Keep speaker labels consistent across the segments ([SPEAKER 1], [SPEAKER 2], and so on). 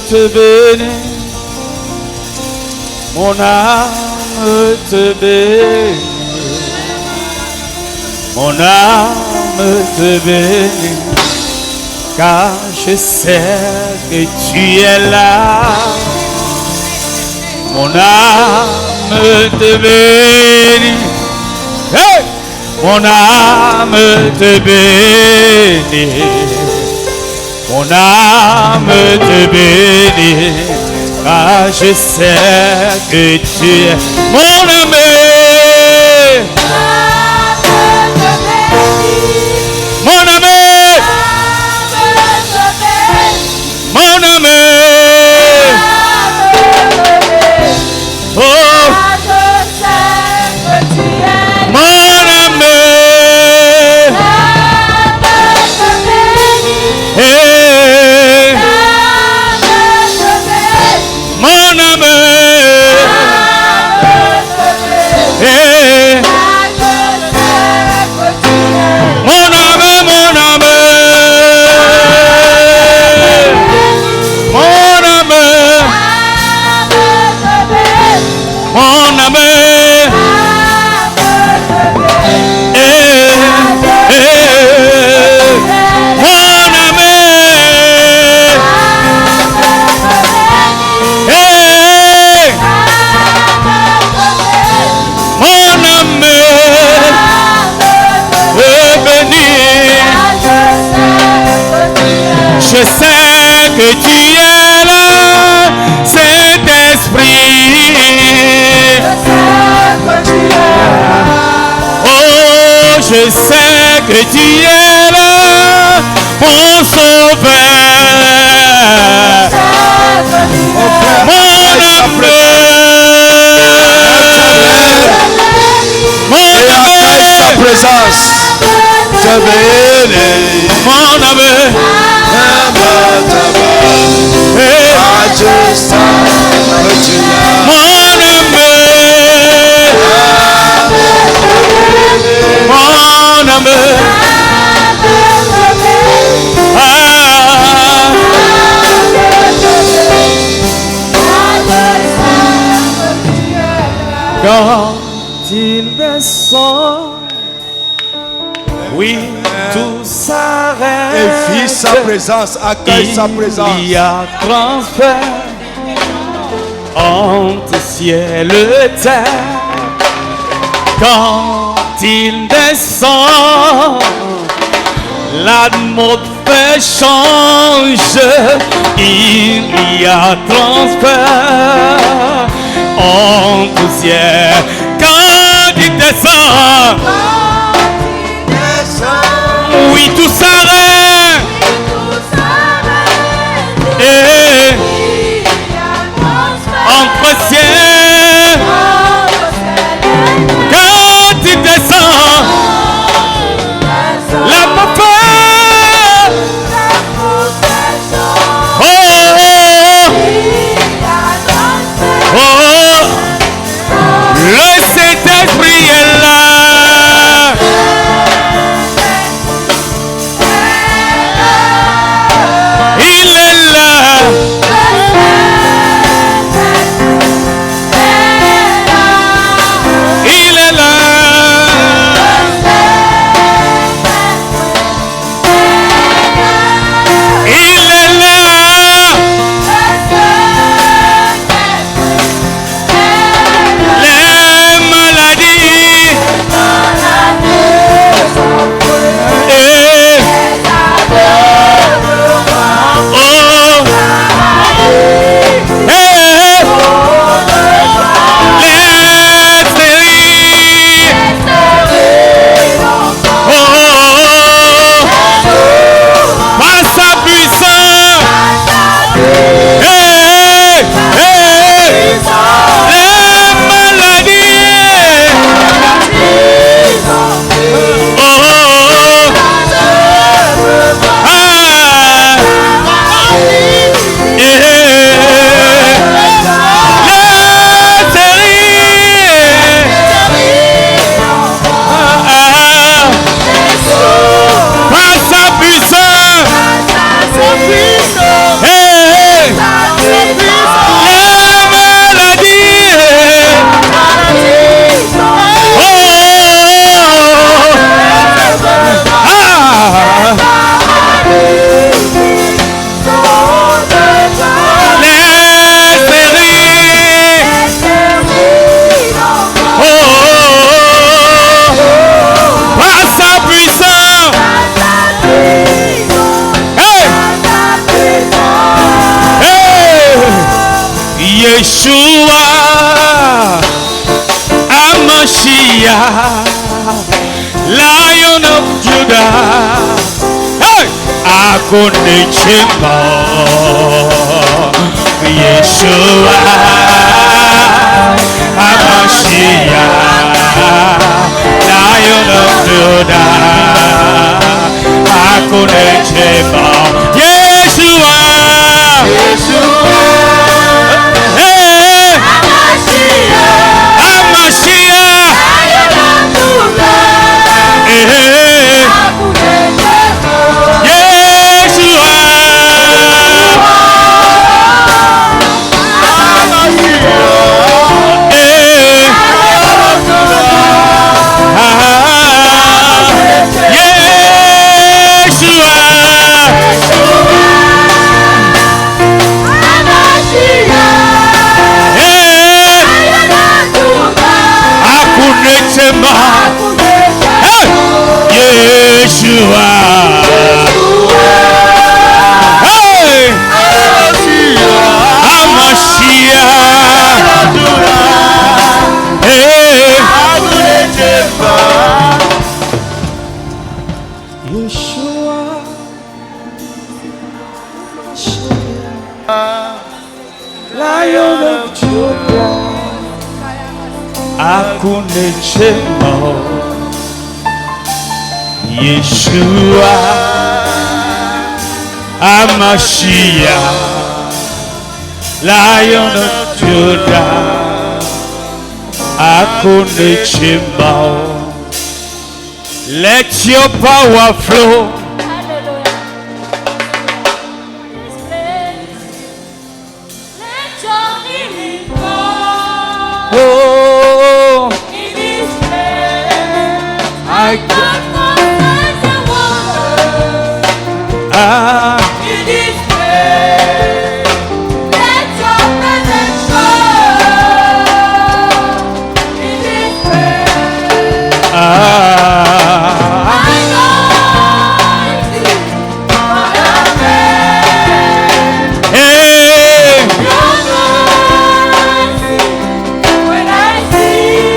[SPEAKER 1] te bénit. Mon âme te bénit. Mon âme te bénit. Car je sais que tu es là. Mon âme te bénit. Hey! Mon âme te bénit. Mon âme te bénit. Car je sais que tu es mon ami. Mon ami. Mon ami. Oh. Mon ami. Hey. Mon ami. Hey. Mon ami, mon ami. Mon ami. Mon ami. Hey. Hey. Mon ami. Hey. Mon ami. Béni. Je sais que tu es là, Saint-Esprit. Oh, je sais que tu es là, mon sauveur. Mon ami. Mon ami.
[SPEAKER 2] Sa présence. Te bénis.
[SPEAKER 1] Mon ami. Hey. Mon ami. Mon ami. Quand il descend, oui, tout s'arrête.
[SPEAKER 2] Et vis sa présence, accueille sa présence.
[SPEAKER 1] Il y a transfert entre ciel et terre. Quand il descend, l'atmosphère change. Il y a transfert entre ciel. Quand il descend, oui, tout s'arrête. Et entre ciel, quand il descend, l'atmosphère. Oh, oh, oh, le Saint-Esprit est là. Il est là. Il est là. Il est là. Les maladies Messiah, Lion of Judah. Hey! Akonechemo, Yeshua, Hamashiach, Lion of Judah. Akonechemo, Yeshua, hey, Hamashiach, hey. Yeshua, hey, Hamashiach, hey, Yeshua, Lion of Judah, Akunechemo. Yeshua, Hamashiach, Lion of Judah, Akonechemo. Let your power flow.
[SPEAKER 3] Let your healing fall.
[SPEAKER 1] Oh,
[SPEAKER 3] In this place,
[SPEAKER 1] I
[SPEAKER 3] in this place, let your presence show. In this place, anointing,
[SPEAKER 1] hey,
[SPEAKER 3] your mercy, when I see,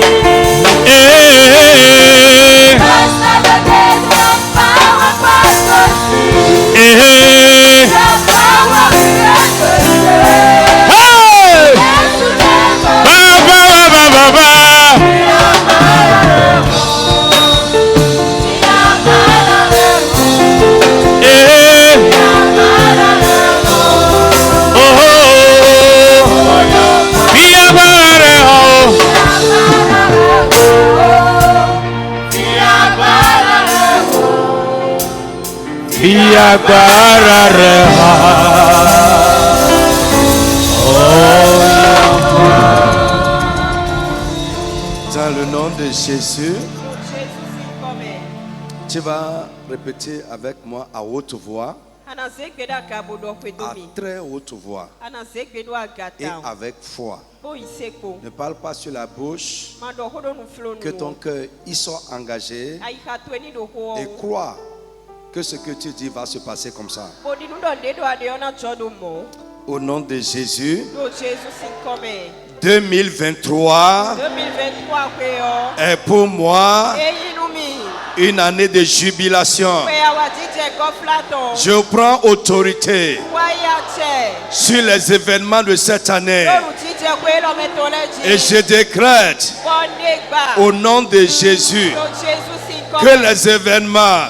[SPEAKER 1] hey,
[SPEAKER 3] just like the days of power,
[SPEAKER 1] hey,
[SPEAKER 2] Dans le nom de Jésus, tu vas répéter avec moi à haute voix, à très haute voix et avec foi. Ne parle pas sur la bouche, que ton cœur y soit engagé et crois que ce que tu dis va se passer comme ça. Au nom de Jésus, 2023 est pour moi une année de jubilation. Je prends autorité sur les événements de cette année et je décrète au nom de Jésus que les événements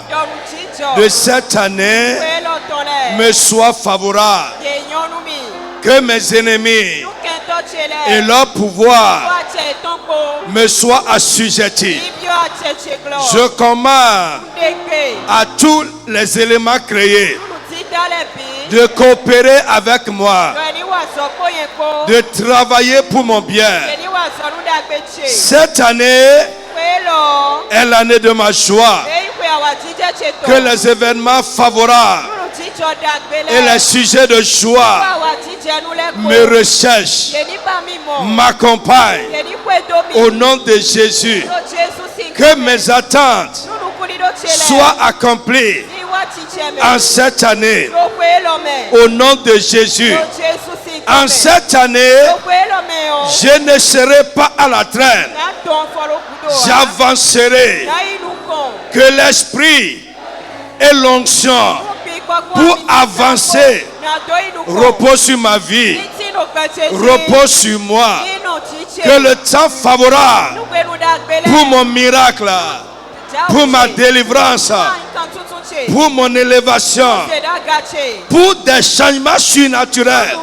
[SPEAKER 2] de cette année me soient favorables, que mes ennemis et leur pouvoir me soient assujettis. Je commande à tous les éléments créés de coopérer avec moi, de travailler pour mon bien. Cette année est l'année de ma joie. Que les événements favorables et les sujets de joie me recherchent, m'accompagnent au nom de Jésus. Que mes attentes soient accomplies en cette année au nom de Jésus. En cette année, Je ne serai pas à la traîne. J'avancerai. Que l'esprit et l'onction pour avancer repose sur ma vie. Repose sur moi. Que le temps favorable pour mon miracle, pour ma délivrance, pour mon élévation, pour des changements surnaturels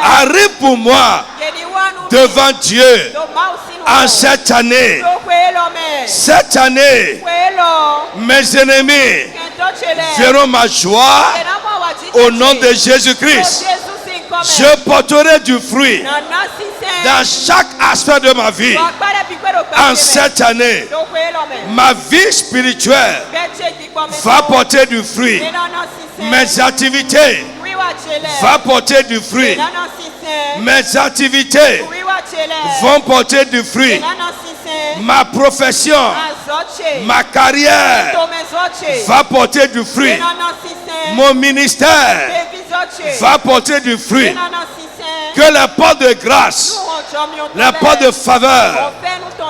[SPEAKER 2] arrive pour moi devant Dieu en cette année. Cette année, mes ennemis verront ma joie au nom de Jésus-Christ. Je porterai du fruit dans chaque aspect de ma vie. En cette année, ma vie spirituelle va porter du fruit. Mes activités vont porter du fruit. Mes activités vont porter du fruit. Ma profession, ma carrière va porter du fruit. Mon ministère va porter du fruit. Que les portes de grâce, les portes de faveur,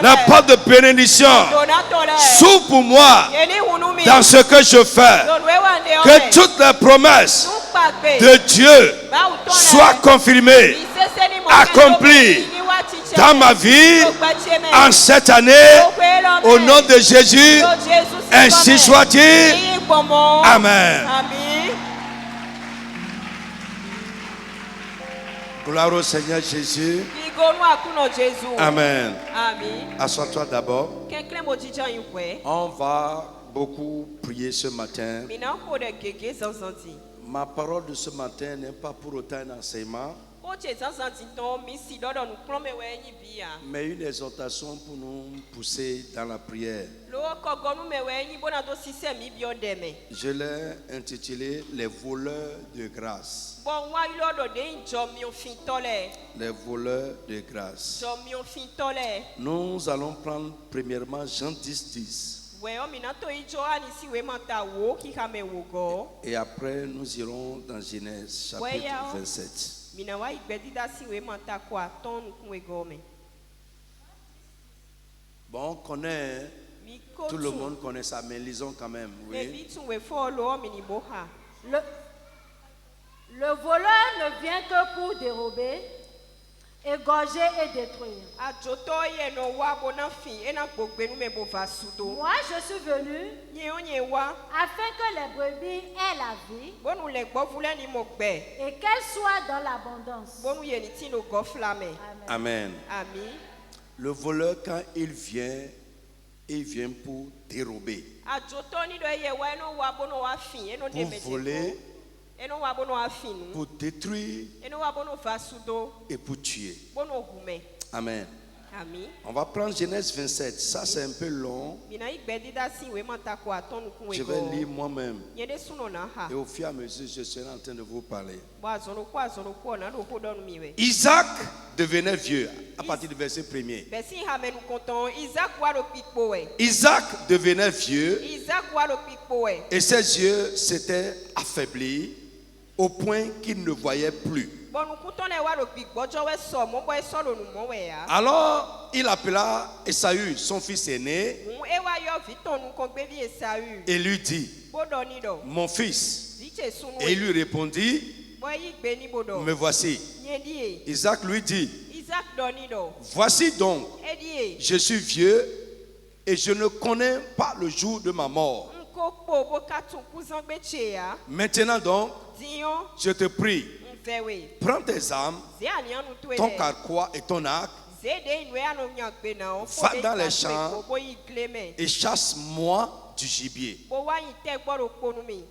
[SPEAKER 2] les portes de bénédiction s'ouvrent pour moi dans ce que je fais. Que toutes les promesses de Dieu soient confirmées, accomplies dans ma vie en cette année. Au nom de Jésus, ainsi soit-il. Amen. Gloire au Seigneur Jésus. Amen. Assois-toi d'abord. On va beaucoup prier ce matin. Ma parole de ce matin n'est pas pour autant un enseignement, mais une exhortation pour nous pousser dans la prière. Je l'ai intitulé Les voleurs de grâce. Les voleurs de grâce. Nous allons prendre premièrement Jean 10, 10. Et après nous irons dans Genèse chapitre 27. Bon, on connaît, tout le monde connaît ça, mais lisons quand même. Oui.
[SPEAKER 4] Le voleur ne vient que pour dérober, égorger et détruire. Moi, je suis venu afin que les brebis aient la vie et qu'elles soient dans l'abondance.
[SPEAKER 2] Amen. Amen. Le voleur, quand il vient pour dérober, pour voler, pour détruire et pour tuer. Amen. On va prendre Genèse 27. Ça c'est un peu long. Je vais lire moi-même. Et au fur et à mesure, je serai en train de vous parler. Isaac devenait vieux à partir du verset 1er. Isaac devenait vieux et ses yeux s'étaient affaiblis au point qu'il ne voyait plus. Alors il appela Esaü, son fils aîné, et lui dit: Mon fils. Et il lui répondit: Me voici. Isaac lui dit: Voici donc, je suis vieux et je ne connais pas le jour de ma mort. Maintenant donc, je te prie, prends tes armes, ton carquois et ton arc, va dans les champs et chasse-moi du gibier.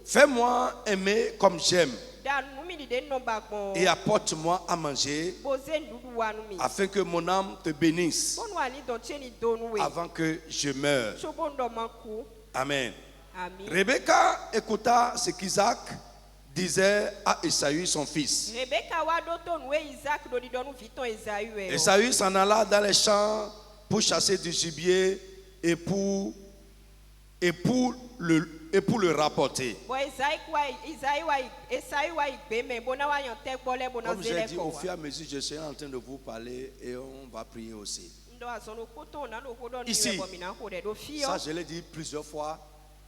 [SPEAKER 2] Fais-moi aimer comme j'aime et apporte-moi à manger afin que mon âme te bénisse avant que je meure. Amen. Rebecca écouta ce qu'Isaac disait à Esaü son fils. Esaü s'en alla dans les champs pour chasser du gibier et pour le rapporter.
[SPEAKER 5] Comme
[SPEAKER 2] j'ai dit, au fur et à mesure, je serai en train de vous parler et on va prier aussi. Ici, ça je l'ai dit plusieurs fois,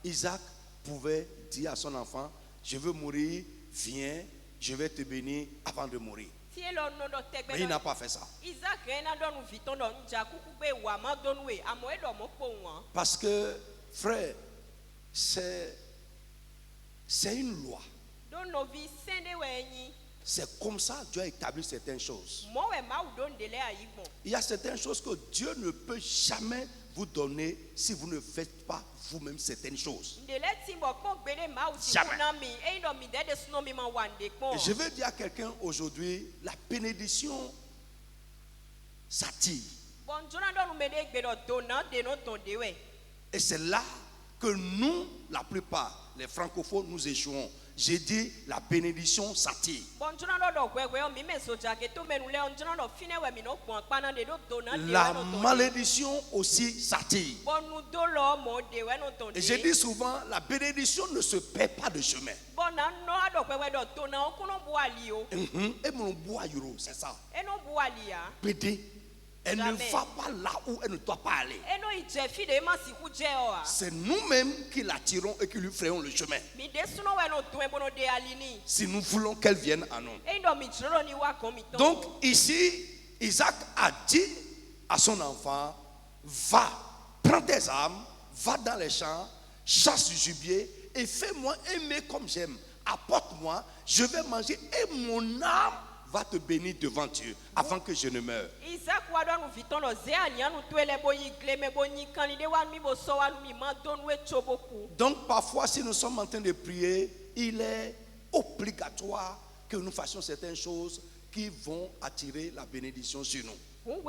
[SPEAKER 2] Isaac pouvait dire à son enfant, je veux mourir, viens, je vais te bénir avant de mourir. Mais il n'a pas fait ça. Parce que, frère, c'est une loi. C'est comme ça que Dieu a établi certaines choses. Il y a certaines choses que Dieu ne peut jamais vous donner si vous ne faites pas vous-même certaines choses. Jamais. Et je veux dire à quelqu'un aujourd'hui, la bénédiction s'attire. Et c'est là que nous, la plupart, les francophones, nous échouons. J'ai dit, la bénédiction s'attire. La malédiction aussi s'attire. Et j'ai dit souvent, la bénédiction ne se perd pas de chemin. Et mon bois, c'est ça. Pédé. Elle ne va pas là où elle ne doit pas aller. C'est nous-mêmes qui l'attirons et qui lui ferons le chemin. Si nous voulons qu'elle vienne à nous. Donc ici, Isaac a dit à son enfant, va, prends tes armes, va dans les champs, chasse du gibier et fais-moi aimer comme j'aime. Apporte-moi, je vais manger et mon âme va te bénir devant Dieu avant que je ne meure. Donc parfois si nous sommes en train de prier, il est obligatoire que nous fassions certaines choses qui vont attirer la bénédiction sur nous. Ou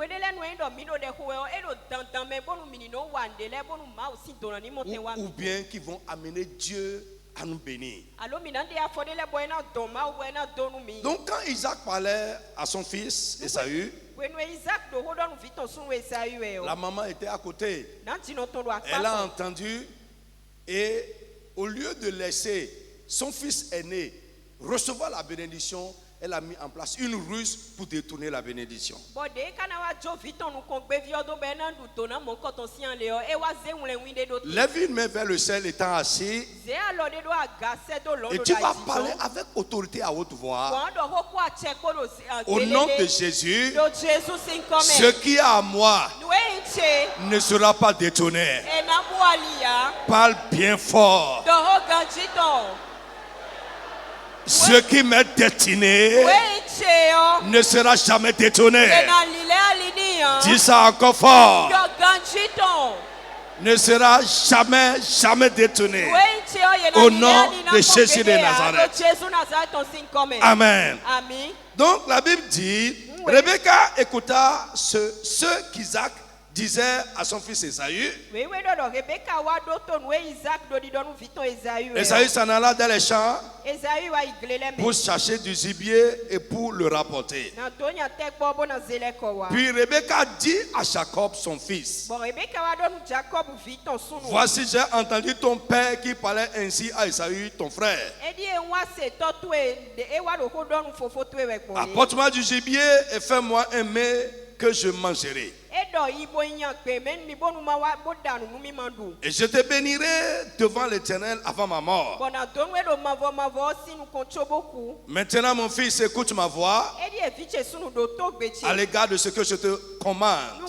[SPEAKER 2] bien qui vont amener Dieu à nous bénir. Donc quand Isaac parlait à son fils Esaü, la maman était à côté. Elle a entendu et au lieu de laisser son fils aîné recevoir la bénédiction, elle a mis en place une ruse pour détourner la bénédiction. Lève une main vers le ciel étant assis. Et tu vas parler avec autorité à haute voix. Au nom de Jésus, ce qui est à moi ne sera pas détourné. Parle bien fort. Ce qui m'est destiné ne sera jamais détourné. Dis ça encore fort. Ne sera jamais détourné. Au nom de Jésus de Nazareth. Amen. Donc la Bible dit, Rebecca écouta ce qu'Isaac disait à son fils Esaü. Esaü s'en alla dans les champs pour chercher du gibier et pour le rapporter. Puis Rebecca dit à Jacob son fils, voici j'ai entendu ton père qui parlait ainsi à Esaü ton frère. Apporte-moi du gibier et fais-moi un mets que je mangerai. Et je te bénirai devant l'Éternel avant ma mort. Maintenant mon fils, écoute ma voix à l'égard de ce que je te commande.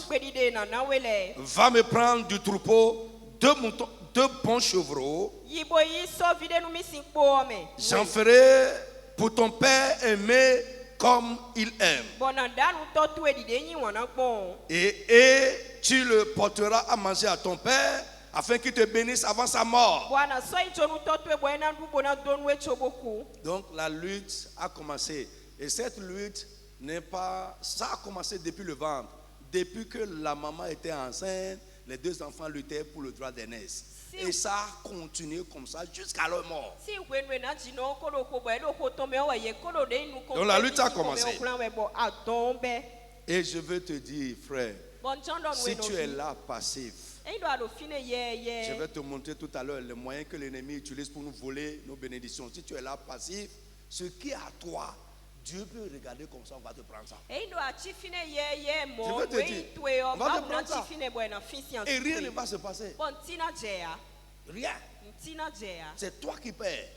[SPEAKER 2] Va me prendre du troupeau 2 bons chevreaux. J'en ferai pour ton père aimer comme il aime. Et tu le porteras à manger à ton père afin qu'il te bénisse avant sa mort. Donc la lutte a commencé. Et cette lutte n'est pas... Ça a commencé depuis le ventre. Depuis que la maman était enceinte, les 2 enfants luttaient pour le droit d'aînesse. Et ça a continué comme ça jusqu'à leur mort. Donc la lutte a commencé. Et je veux te dire, frère, Si tu es là passif, je vais te montrer tout à l'heure les moyens que l'ennemi utilise pour nous voler nos bénédictions. Si tu es là passif, ce qui est à toi, Dieu peut regarder comme ça, on va te prendre ça. Je veux te dire, on va te prendre ça. Et rien ne va se passer. Rien. C'est toi qui perds.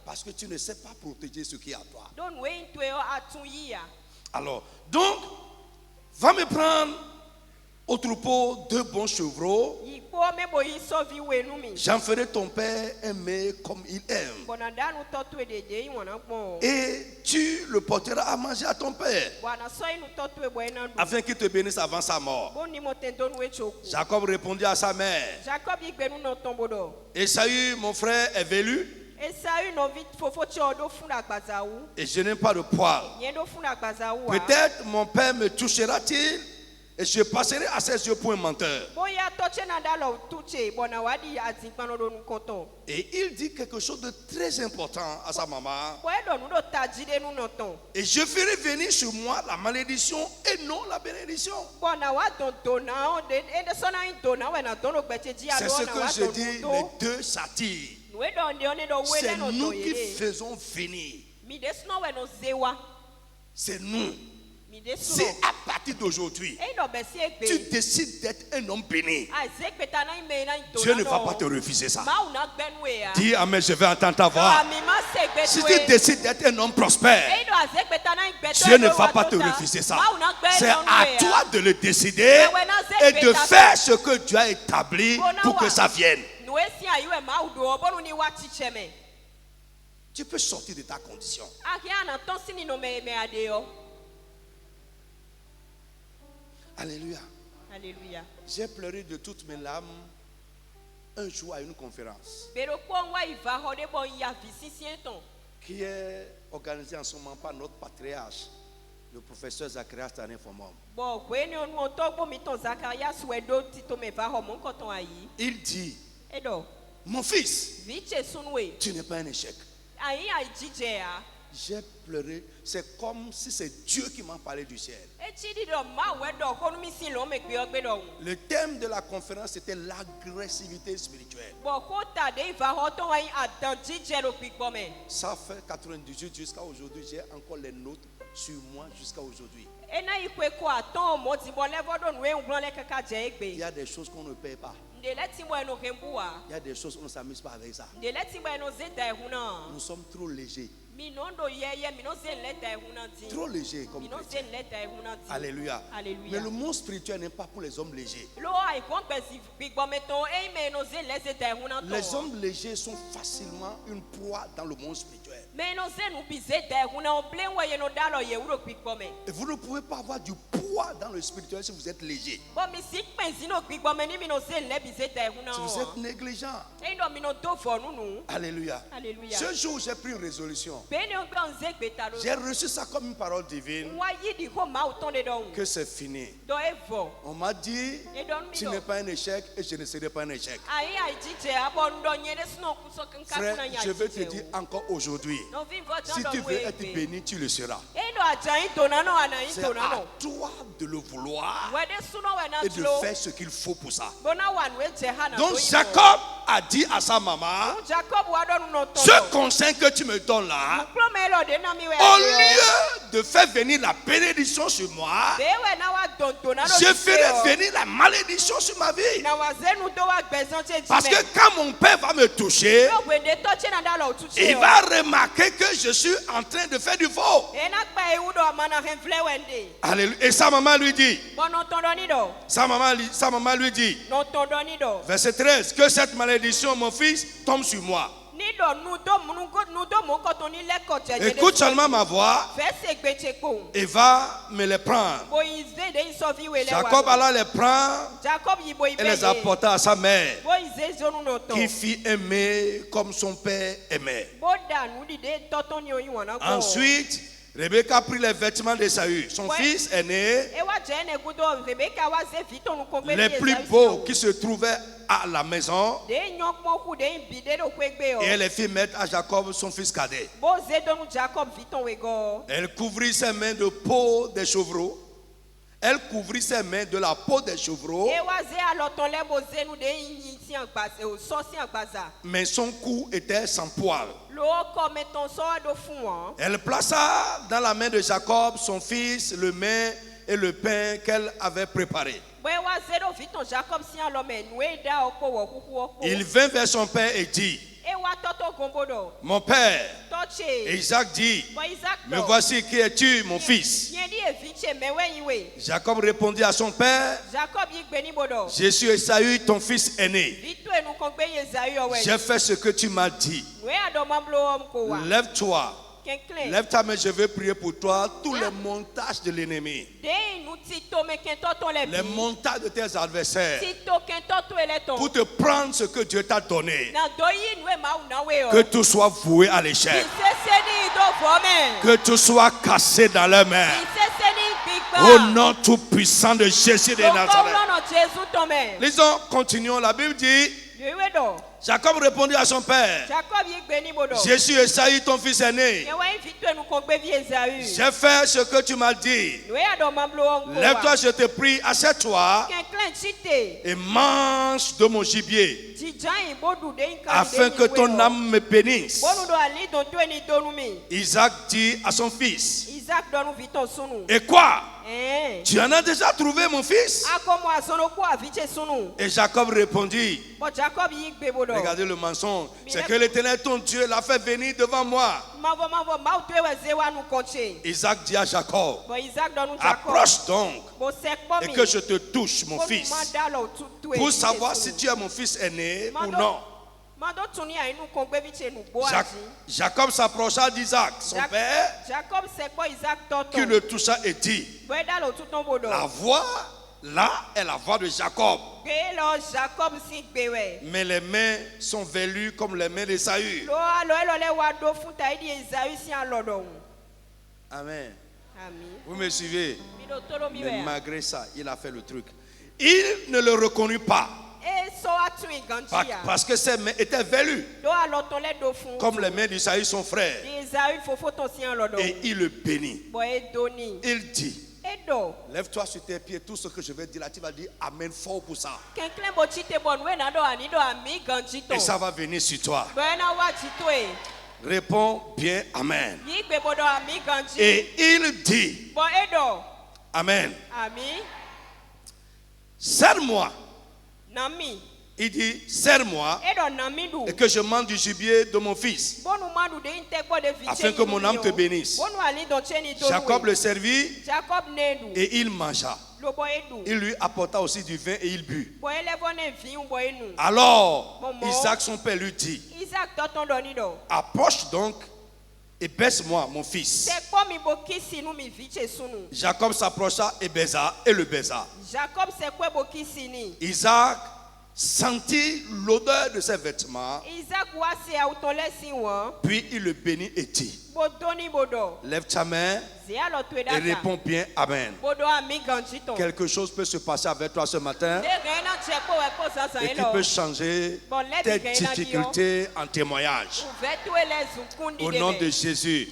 [SPEAKER 2] Parce que tu ne sais pas protéger ce qui est à toi. Alors, donc, va me prendre au troupeau 2 bons chevreaux. J'en ferai ton père aimer comme il aime. Et tu le porteras à manger à ton père, afin qu'il te bénisse avant sa mort. Jacob répondit à sa mère: Esaü, mon frère, est velu, et je n'ai pas de poil. Peut-être mon père me touchera-t-il, et je passerai à ses yeux pour un menteur. Et il dit quelque chose de très important à sa maman. Et je ferai venir sur moi la malédiction et non la bénédiction. C'est ce que je dis, les deux s'attirent. C'est nous qui faisons venir. C'est nous. Si à partir d'aujourd'hui, tu décides d'être un homme béni, Dieu ne va pas te refuser ça. Dis amen, je vais entendre ta voix. Si tu décides d'être un homme prospère, Dieu ne va pas te refuser ça. C'est à toi de le décider et de faire ce que Dieu a établi pour que ça vienne. Tu peux sortir de ta condition. Alléluia.
[SPEAKER 3] Alléluia.
[SPEAKER 2] J'ai pleuré de toutes mes larmes un jour à une conférence qui est organisée en ce moment par notre patriarche, le professeur Zacharias Tané-Fomom. Il dit: mon fils, tu n'es pas un échec. J'ai pleuré, c'est comme si c'est Dieu qui m'a parlé du ciel. Le thème de la conférence c'était l'agressivité spirituelle. Ça fait 98 jusqu'à aujourd'hui, j'ai encore les notes sur moi jusqu'à aujourd'hui. Il y a des choses qu'on ne paie pas. Il y a des choses qu'on ne s'amuse pas avec ça. Nous sommes trop légers. Trop léger comme chrétien. Alléluia.
[SPEAKER 3] Alléluia.
[SPEAKER 2] Mais le monde spirituel n'est pas pour les hommes légers. Les hommes légers sont facilement une proie dans le monde spirituel. Et vous ne pouvez pas avoir du poids dans le spirituel si vous êtes léger. Si vous êtes négligent. Alléluia.
[SPEAKER 3] Alléluia.
[SPEAKER 2] Ce jour, j'ai pris une résolution. J'ai reçu ça comme une parole divine, que c'est fini. On m'a dit: tu n'es pas un échec et je ne serai pas un échec. Frère, je veux te dire encore aujourd'hui, si tu veux être béni, tu le seras. C'est à toi de le vouloir et de faire ce qu'il faut pour ça. Donc Jacob a dit à sa maman: ce conseil que tu me donnes là, au lieu de faire venir la bénédiction sur moi, je ferai venir la malédiction sur ma vie. Parce que quand mon père va me toucher, il va remarquer que je suis en train de faire du faux. Alléluia. Et sa maman lui dit, sa maman lui dit, verset 13, que cette malédiction, mon fils, tombe sur moi. Écoute seulement ma voix et va me les prendre. Jacob alla les prendre et les apporta à sa mère, qui fit aimer comme son père aimait. Ensuite, Rebecca prit les vêtements d'Ésaü, son fils aîné, les plus beaux qui se trouvaient à la maison, et elle les fit mettre à Jacob, son fils cadet. Elle couvrit ses mains de peau des chevreaux. Elle couvrit ses mains de la peau des chevreaux, mais son cou était sans poil. Elle plaça dans la main de Jacob, son fils, le mets et le pain qu'elle avait préparé. Il vint vers son père et dit: mon père. Et Isaac dit: me voici, qui es-tu, mon fils? Jacob répondit à son père: je suis Esaü, ton fils aîné. J'ai fait ce que tu m'as dit. Lève-toi. Lève ta main, je vais prier pour toi. Tous les montages de l'ennemi, les montages de tes adversaires, pour te prendre ce que Dieu t'a donné, que tout soit voué à l'échec, que tout soit cassé dans leurs mains. Au nom tout puissant de Jésus de Nazareth. Lisons, continuons. La Bible dit: Jacob répondit à son père: je suis Esaü, ton fils aîné. J'ai fait ce que tu m'as dit. Lève-toi, je te prie, assieds-toi et mange de mon gibier, afin que ton âme me bénisse. Isaac dit à son fils: et quoi? Tu en as déjà trouvé, mon fils? Et Jacob répondit: regardez le mensonge. C'est que l'Éternel ton Dieu l'a fait venir devant moi. Isaac dit à Jacob: approche donc et que je te touche, mon fils, pour savoir si tu es mon fils aîné ou non. Jacob s'approcha d'Isaac, son père, qui le toucha et dit: la voix là est la voix de Jacob, mais les mains sont velues comme les mains d'Esaü. Amen. Vous me suivez? Mais malgré ça, il a fait le truc. Il ne le reconnut pas, parce que ses mains étaient velues comme les mains d'Esaü, son frère. Et il le bénit. Il dit: lève-toi sur tes pieds. Tout ce que je vais dire là, tu vas dire amen fort pour ça. Et ça va venir sur toi. Réponds bien amen. Et il dit: amen. Serre-moi. Il dit: serre-moi et que je mange du gibier de mon fils, afin que mon âme te bénisse. Jacob le servit et il mangea. Il lui apporta aussi du vin et il but. Alors Isaac son père lui dit: approche donc et baise-moi, mon fils. Jacob s'approcha et baisa, et le baisa. Isaac sentit l'odeur de ses vêtements, puis il le bénit et dit: lève ta main et réponds bien amen. Quelque chose peut se passer avec toi ce matin et qui peut changer tes difficultés en témoignage. Au nom de Jésus.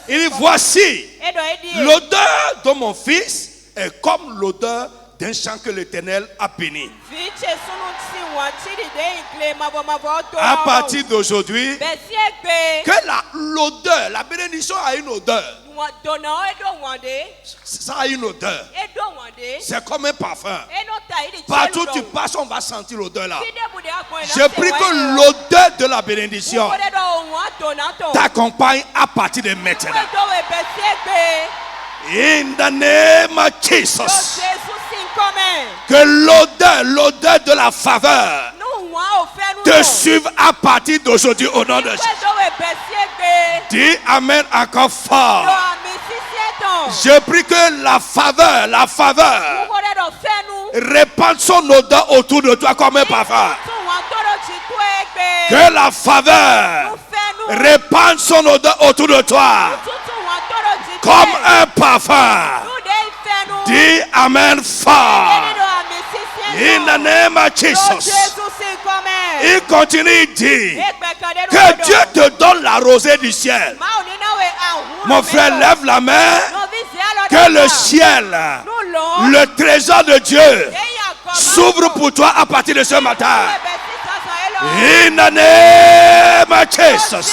[SPEAKER 2] Il dit: voici, l'odeur de mon fils est comme l'odeur d'un champ que l'Éternel a béni. À partir d'aujourd'hui, que l'odeur, la bénédiction a une odeur. Ça a une odeur. C'est comme un parfum. Partout où tu passes, on va sentir l'odeur là. Je prie que l'odeur de la bénédiction t'accompagne à partir de maintenant. In the name of Jesus. Que l'odeur de la faveur te suive à partir d'aujourd'hui au nom de Jésus. Dis amen encore fort. Je prie que la faveur répande son odeur autour de toi comme un parfum. Que la faveur répande son odeur autour de toi comme un parfum. Dis amen fort. In the name of Jesus. Il continue, il dit: que Dieu te donne la rosée du ciel. Mon frère, lève la main Que le ciel, le trésor de Dieu, s'ouvre pour toi à partir de ce matin. In the name of Jesus.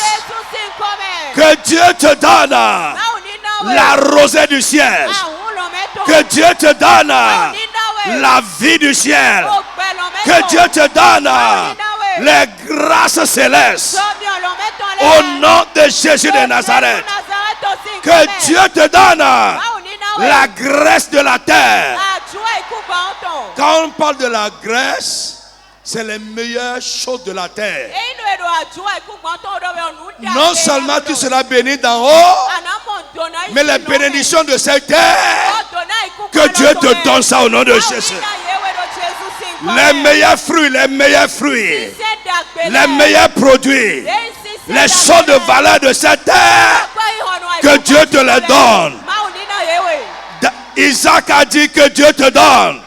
[SPEAKER 2] Que Dieu te donne la rosée du ciel. Que Dieu te donne la vie du ciel. Que Dieu te donne les grâces célestes. Au nom de Jésus de Nazareth. Que Dieu te donne la graisse de la terre. Quand on parle de la graisse, c'est les meilleures choses de la terre. Non seulement tu seras béni d'en haut, mais les bénédictions de cette terre, que Dieu te donne ça au nom de Jésus. Les meilleurs fruits, les meilleurs produits, les choses de valeur de cette terre, que Dieu te les donne. Isaac a dit que Dieu te donne.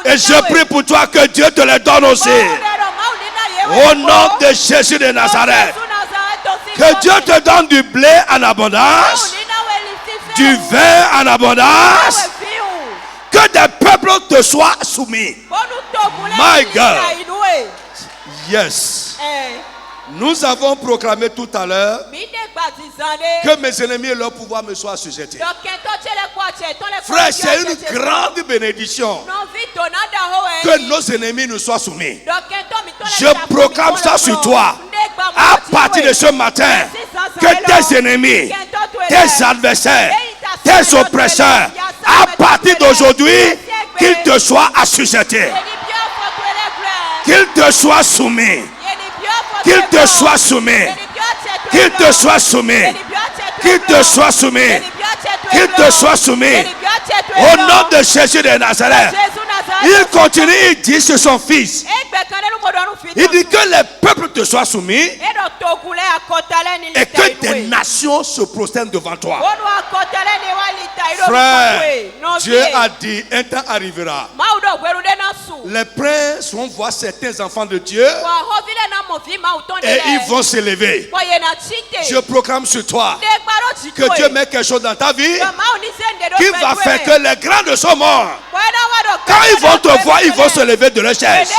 [SPEAKER 2] Et je prie pour toi que Dieu te les donne aussi. Au nom de Jésus de Nazareth. Que Dieu te donne du blé en abondance, du vin en abondance. Que des peuples te soient soumis. My God. Yes. Nous avons proclamé tout à l'heure que mes ennemis et leur pouvoir me soient assujettis. Frère, c'est une grande bénédiction que nos ennemis nous soient soumis. Je proclame ça sur toi. À partir de ce matin, que tes ennemis, tes adversaires, tes oppresseurs, à partir d'aujourd'hui, qu'ils te soient assujettés. Qu'ils te soient soumis. Qu'il te soit soumis. Qu'il te soit soumis. Qu'il te soit soumis. Qu'il te soit soumis. Au nom de Jésus de Nazareth. Il continue, il dit sur son fils. Il dit que les peuples te soient soumis et que des nations se prosternent devant toi. Frère, Dieu a dit, un temps arrivera. Les princes vont voir certains enfants de Dieu et ils vont s'élever. Je proclame sur toi que Dieu met quelque chose dans ta vie qui va faire que les grands de ce monde, quand ils vont te voir, ils vont se lever de leur chaise.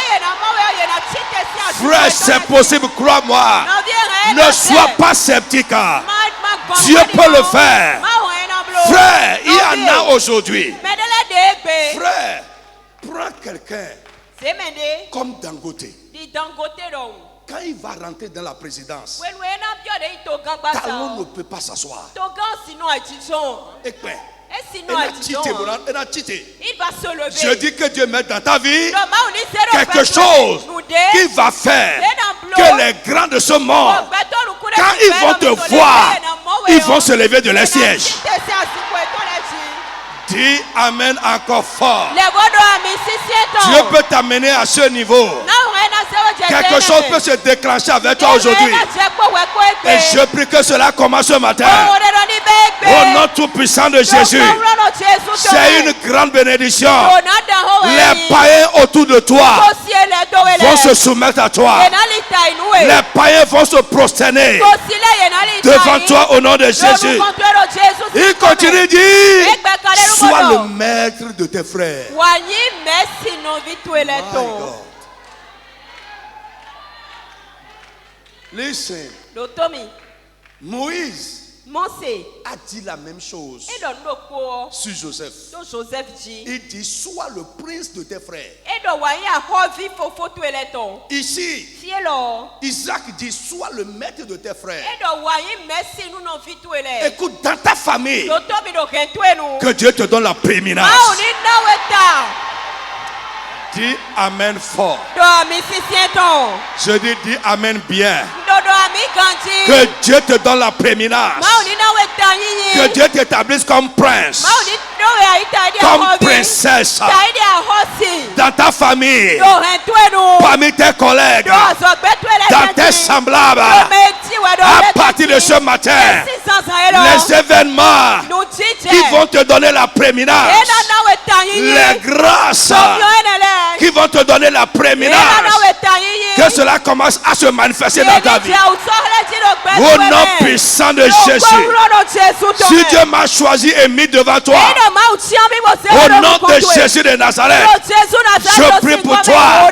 [SPEAKER 2] Frère, c'est possible, crois-moi. Ne sois pas sceptique. Dieu peut le faire. Frère, il y en a aujourd'hui. Frère, prends quelqu'un comme Dangote. Quand il va rentrer dans la présidence, Talon ne peut pas s'asseoir. Et quoi? Il va se lever. Je dis que Dieu met dans ta vie quelque chose qui va faire que les grands de ce monde, quand ils vont te voir, ils vont se lever de leur siège. Dis Amen encore fort. Dieu peut t'amener à ce niveau. Quelque chose peut se déclencher avec toi aujourd'hui. Et je prie que cela commence ce matin. Au nom tout puissant de Jésus. C'est une grande bénédiction. Les païens autour de toi vont se soumettre à toi. Les païens vont se prosterner devant toi au nom de Jésus. Il continue de dire, sois le maître de tes frères. My God. Listen. Moïse a dit la même chose sur Joseph. Il dit, sois le prince de tes frères. Ici, Isaac dit, sois le maître de tes frères. Écoute, dans ta famille, que Dieu te donne la prééminence. Dis Amen fort. Je dis Amen bien. Que Dieu te donne la prééminence. Que Dieu t'établisse comme prince, comme princesse dans ta famille, parmi tes collègues, dans tes semblables. À partir de ce matin, les événements qui vont te donner la prééminence, les grâces qui vont te donner la prééminence, que Que cela commence à se manifester dans ta vie. Au nom puissant de Jésus. Si Dieu m'a choisi et mis devant toi, au nom de Jésus de Nazareth, je prie pour toi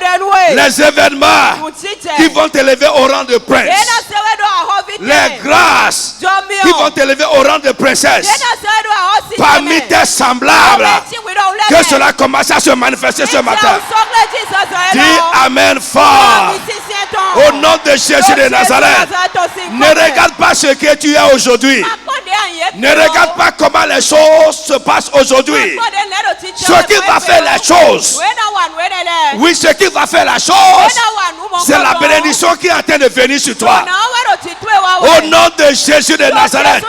[SPEAKER 2] les événements qui vont t'élever au rang de prince, les grâces qui vont t'élever au rang de princesse parmi tes semblables. Que cela commence à se manifester ce matin. Dis Amen fort. Au nom de Jésus de Nazareth. Ne regarde pas ce que tu es aujourd'hui. Ne regarde pas comment les choses se passent aujourd'hui. Ce qui va faire les choses. Oui, ce qui va faire la chose, c'est la bénédiction qui est en train de venir sur toi. Au nom de Jésus de Nazareth,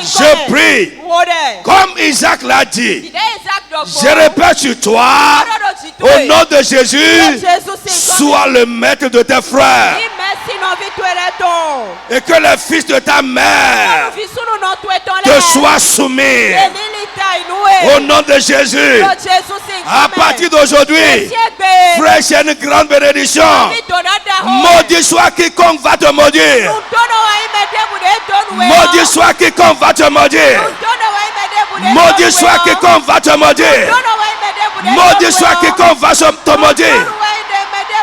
[SPEAKER 2] je prie, comme Isaac l'a dit, je répète sur toi, au nom de Jésus, sois le maître de tes frères. Et que le fils de ta mère te soit soumis. Au nom de Jésus, à partir d'aujourd'hui, frère, c'est une grande bénédiction. Maudit soit quiconque va te maudire. Maudit soit quiconque va te maudire. Maudit soit quiconque va te maudire. Maudit soit quiconque va te maudire.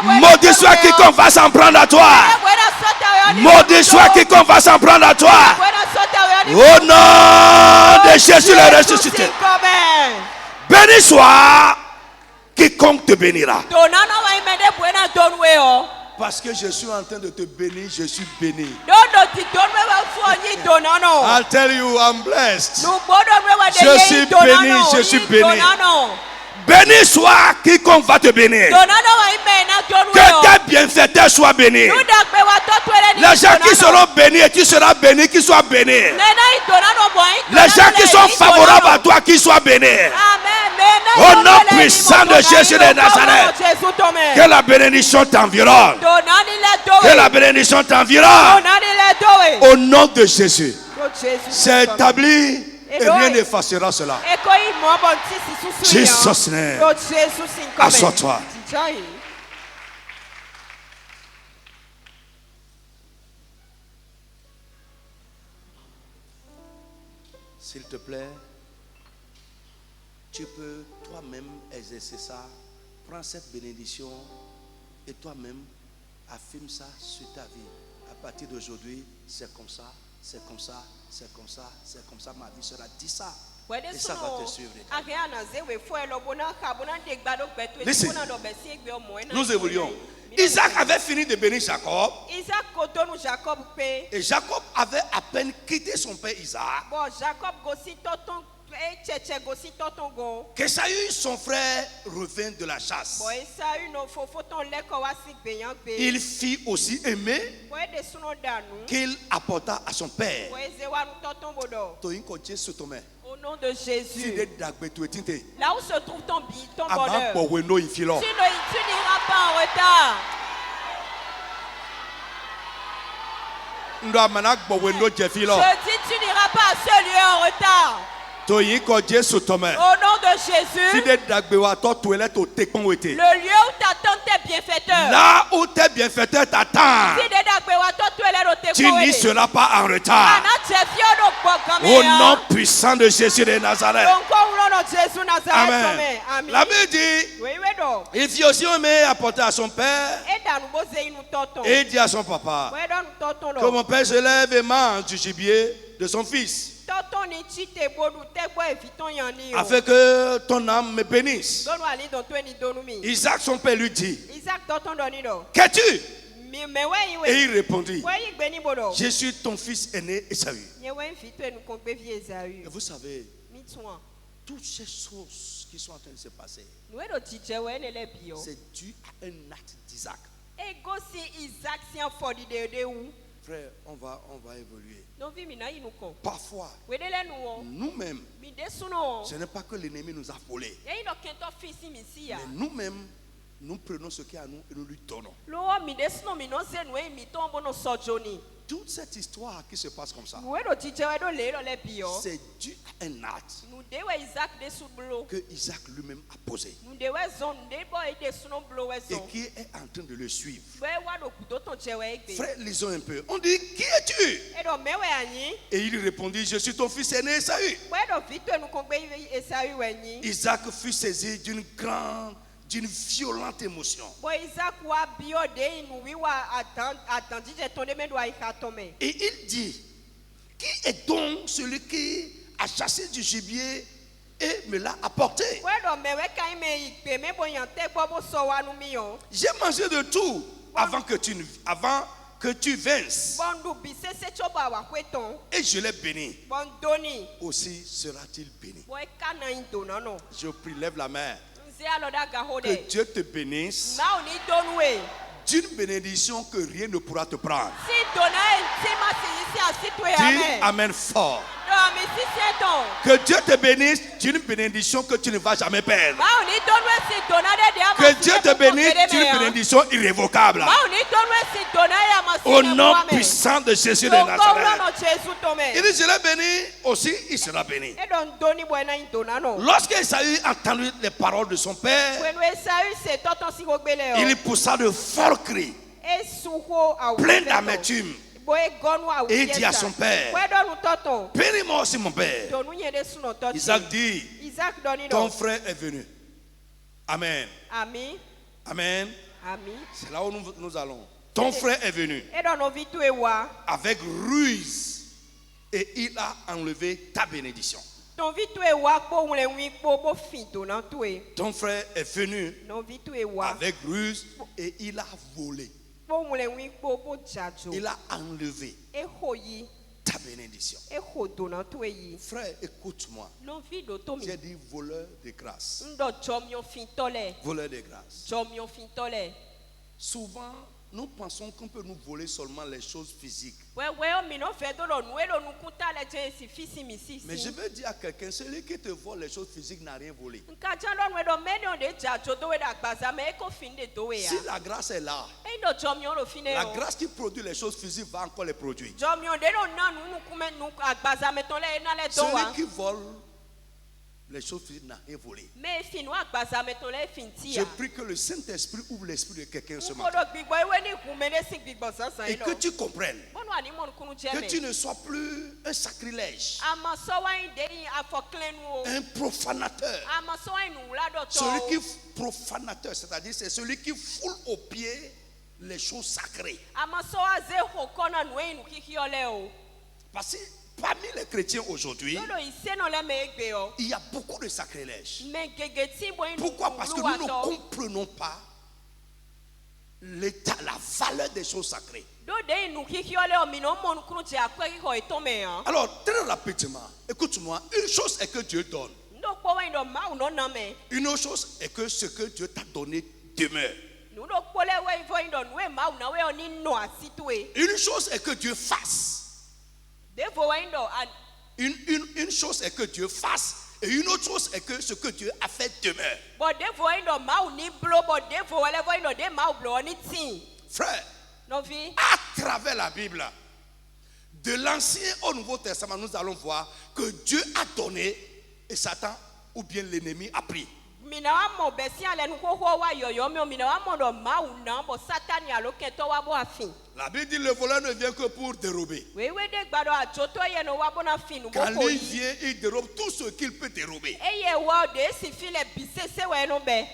[SPEAKER 2] Maudit soit quiconque va s'en prendre à toi. Maudit soit quiconque va s'en prendre à toi. Au nom de Jésus le ressuscité. Béni soit quiconque te bénira. Parce que je suis en train de te bénir, je suis béni. I'll tell you, I'm blessed. Je suis béni, je suis béni. Béni soit quiconque va te bénir. Que tes bienfaiteurs soient bénis. Les gens qui seront bénis et tu seras béni, qu'ils soient bénis. Les gens qui sont favorables à toi, qu'ils soient bénis. Au nom puissant de Jésus de Nazareth, que la bénédiction t'environne. Que la bénédiction t'environne. Au nom de Jésus. C'est établi. Et rien n'effacera cela. Jesus name. Assois-toi. S'il te plaît, tu peux toi-même exercer ça. Prends cette bénédiction et toi-même affirme ça sur ta vie. À partir d'aujourd'hui, c'est comme ça, c'est comme ça. C'est comme ça, c'est comme ça, ma vie sera. Dis ça. Et ça va te suivre. Listen. Nous évoluons. Isaac avait fini de bénir Jacob. Et Jacob avait à peine quitté son père Isaac. Qu'Ésaü, son frère, revint de la chasse. Il fit aussi aimer qu'il apporta à son père.
[SPEAKER 4] Au nom de Jésus. Là où se trouve ton bonheur, tu n'iras pas en retard. Je dis, tu n'iras pas à ce lieu en retard. Au nom de Jésus, le lieu où t'attendent tes bienfaiteurs,
[SPEAKER 2] là où tes bienfaiteurs t'attendent, tu n'y seras pas en retard. Au nom puissant de Jésus de Nazareth. Amen. La Bible dit, il fit aussi aimer apporter à son père, et il dit à son papa, que mon père se lève et mange du gibier de son fils, afin que ton âme me bénisse. Isaac, son père, lui dit, qu'es-tu? Et il répondit, je suis ton fils aîné Ésaü. Et vous savez, toutes ces choses qui sont en train de se passer, c'est dû à un acte d'Isaac. Frère, on va évoluer. Parfois, nous-mêmes, ce n'est pas que l'ennemi nous a volé. Mais nous-mêmes, nous prenons ce qui est à nous et nous lui donnons. toute cette histoire qui se passe comme ça, c'est dû à un acte que Isaac lui-même a posé et qui est en train de le suivre. Frère, lisons un peu. On dit, qui es-tu? Et il répondit, je suis ton fils aîné Esaü. Isaac fut saisi d'une violente émotion. Et il dit, qui est donc celui qui a chassé du gibier et me l'a apporté? J'ai mangé de tout avant que tu vinsses. Et je l'ai béni. Aussi sera-t-il béni. Je prie, lève la main. Que Dieu te bénisse d'une bénédiction que rien ne pourra te prendre. Dis amen fort. Que Dieu te bénisse d'une bénédiction que tu ne vas jamais perdre. Que Dieu te bénisse d'une bénédiction irrévocable. Au nom puissant de Jésus de Nazareth. Il dit, je l'ai béni, aussi il sera béni. Lorsque Esaü entendu les paroles de son père, il poussa de forts cris, plein d'amertume. Et il dit à son père, bénis-moi aussi mon père. Isaac dit, ton frère est venu. Amen. Amen. C'est là où nous allons. Ton frère est venu avec ruse et il a enlevé ta bénédiction. Ton frère est venu avec ruse et il a volé. Il a enlevé ta bénédiction. Frère, écoute-moi. J'ai dit voleur de grâce. Voleur de grâce. Souvent, nous pensons qu'on peut nous voler seulement les choses physiques. Mais je veux dire à quelqu'un, celui qui te vole les choses physiques n'a rien volé. Si la grâce est là, la grâce qui produit les choses physiques va encore les produire. Celui qui vole les choses physiques n'a rien volé. Je prie que le Saint-Esprit ouvre l'esprit de quelqu'un ce matin. Et que tu comprennes que tu ne sois plus un sacrilège, un profanateur. Celui qui est profanateur, c'est-à-dire c'est celui qui foule aux pieds les choses sacrées. Parce que parmi les chrétiens aujourd'hui, il y a beaucoup de sacrilèges. Pourquoi? Parce que nous ne comprenons pas l'état, la valeur des choses sacrées. Alors, très rapidement, écoute-moi, une chose est que Dieu donne. Une autre chose est que ce que Dieu t'a donné demeure. Une chose est que Dieu fasse. Une chose est que Dieu fasse et une autre chose est que ce que Dieu a fait demeure. Frère, à travers la Bible, de l'Ancien au Nouveau Testament, nous allons voir que Dieu a donné et Satan ou bien l'ennemi a pris. La Bible dit le voleur ne vient que pour dérober. Quand il vient, il dérobe tout ce qu'il peut dérober.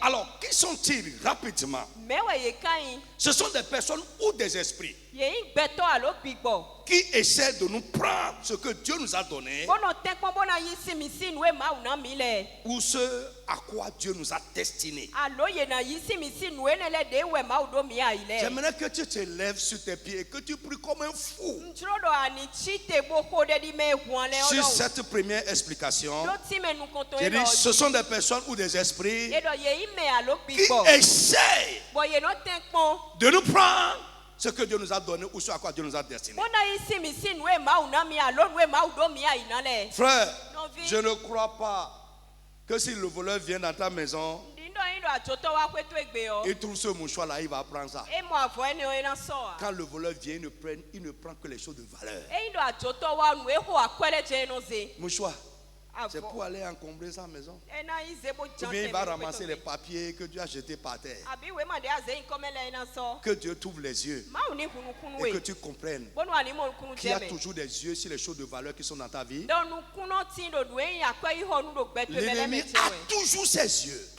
[SPEAKER 2] Alors, qui sont-ils rapidement? Ce sont des personnes ou des esprits qui essaient de nous prendre ce que Dieu nous a donné ou ce à quoi Dieu nous a destinés. J'aimerais que tu te lèves sur tes pieds et que tu pries comme un fou sur cette première explication. J'ai dit, ce sont des personnes ou des esprits qui essaient de nous prendre ce que Dieu nous a donné ou ce à quoi Dieu nous a destiné. Frère, je ne crois pas que si le voleur vient dans ta maison, Il trouve ce mouchoir là, il va prendre ça. Quand le voleur vient, il ne prend que les choses de valeur. Mouchoir, c'est pour aller encombrer sa maison. Ou bien il va ramasser les papiers que Dieu a jetés par terre. Que Dieu t'ouvre les yeux et que tu comprennes qu'il y a toujours des yeux sur les choses de valeur qui sont dans ta vie. L'ennemi a toujours ses yeux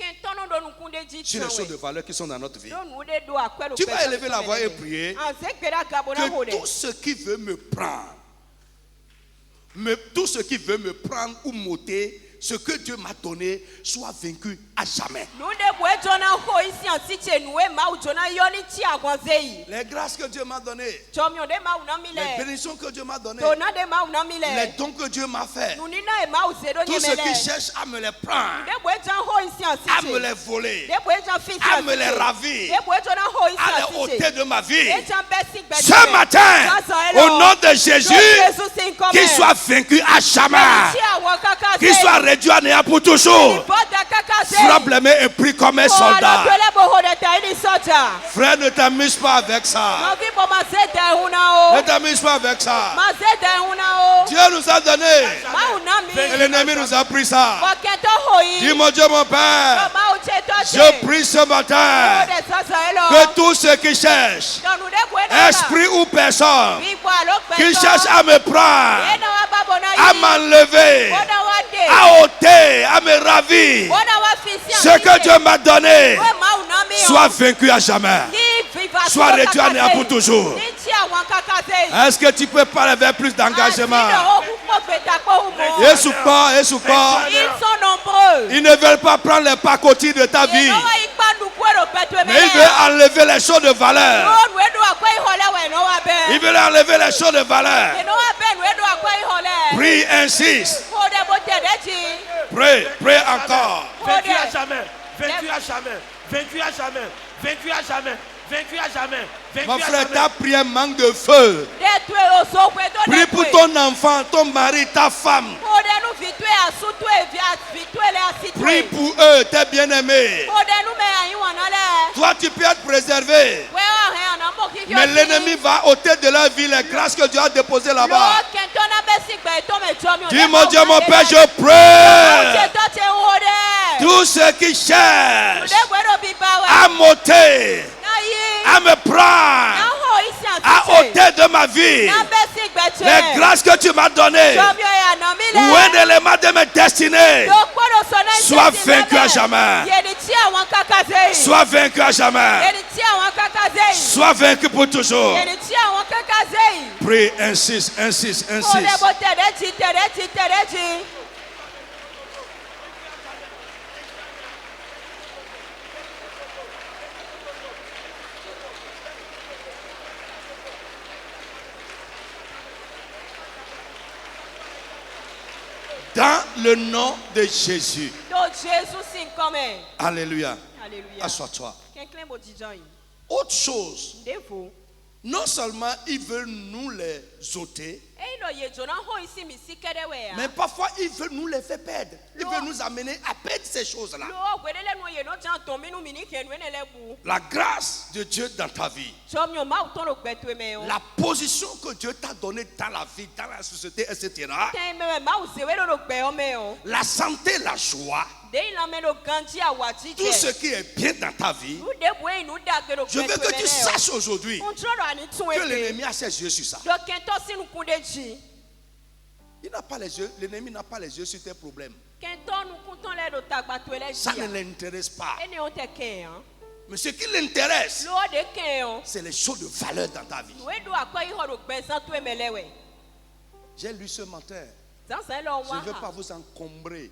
[SPEAKER 2] sur les choses de valeur qui sont dans notre vie. Tu vas élever la voix et prier que tout ce qui veut me prendre, tout ce qui veut me prendre ou m'ôter ce que Dieu m'a donné soit vaincu à jamais. Les grâces que Dieu m'a données, les bénédictions que Dieu m'a données, les dons que Dieu m'a fait, tous ceux qui cherchent à me les prendre, à me les voler, à me les ravir, à les ôter de ma vie, ce matin, au nom de Jésus, qu'ils soient vaincus à jamais, qu'ils soient réduit à néant pour toujours. Frappe les mains et prie comme un soldat. Frère, ne t'amuse pas avec ça. Ne t'amuse pas avec ça. Dieu nous a donné et l'ennemi nous a pris ça. Dis mon Dieu, mon Père, je prie ce matin que tous ceux qui cherchent, esprit ou personne, qui cherchent à me prendre, à m'enlever, à ôter, à me ravir, ce que Dieu m'a donné soit vaincu à jamais, soit réduit à néant pour toujours. Est-ce que tu peux parler avec plus d'engagement? Ils sont nombreux. Ils ne veulent pas prendre les pacotis de ta vie, mais ils veulent enlever les choses de valeur. Ils veulent enlever les choses de valeur. Prie, insiste. Prie encore.
[SPEAKER 1] Vaincu à jamais. Vaincu à jamais. Vaincu à jamais. Vaincu à jamais. Vaincu à jamais.
[SPEAKER 2] Mon frère, ta prière manque de feu. Prie pour ton enfant, ton mari, ta femme. Prie pour eux, tes bien-aimés. Toi, tu peux être préservé. Mais l'ennemi va ôter de leur vie les grâces que Dieu a déposées là-bas. Dis mon Dieu, mon Père, je prie. Tous ceux qui cherchent à m'ôter, à me prendre, à ôter de ma vie les grâces que tu m'as données, ou un élément de mes destinées, sois vaincu à jamais. Sois vaincu à jamais. Sois vaincu pour toujours. Prie, insiste, insiste, insiste. Dans le nom de Jésus. Alléluia. Assois-toi. Autre chose. Non seulement ils veulent nous les ôter, mais parfois ils veulent nous les faire perdre. Ils veulent nous amener à perdre ces choses-là. La grâce de Dieu dans ta vie, la position que Dieu t'a donnée dans la vie, dans la société, etc. La santé, la joie, tout ce qui est bien dans ta vie. Je veux que tu saches aujourd'hui que l'ennemi a ses yeux sur ça. Il n'a pas les yeux, l'ennemi n'a pas les yeux sur tes problèmes. Ça ne l'intéresse pas. Mais ce qui l'intéresse, c'est les choses de valeur dans ta vie. J'ai lu ce matin. Je ne veux pas vous encombrer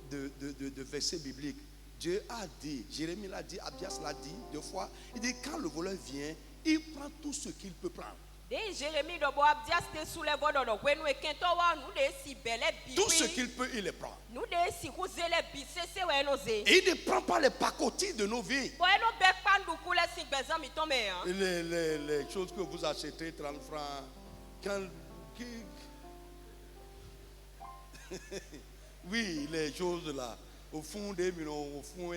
[SPEAKER 2] de versets bibliques. Dieu a dit, Jérémie l'a dit, Abias l'a dit 2 fois. Il dit quand le voleur vient, il prend tout ce qu'il peut prendre. Tout ce qu'il peut, il les prend. Et il ne prend pas les pacotis de nos vies. Les choses que vous achetez 30 francs. Oui, les choses là. au fond des millions, au fond,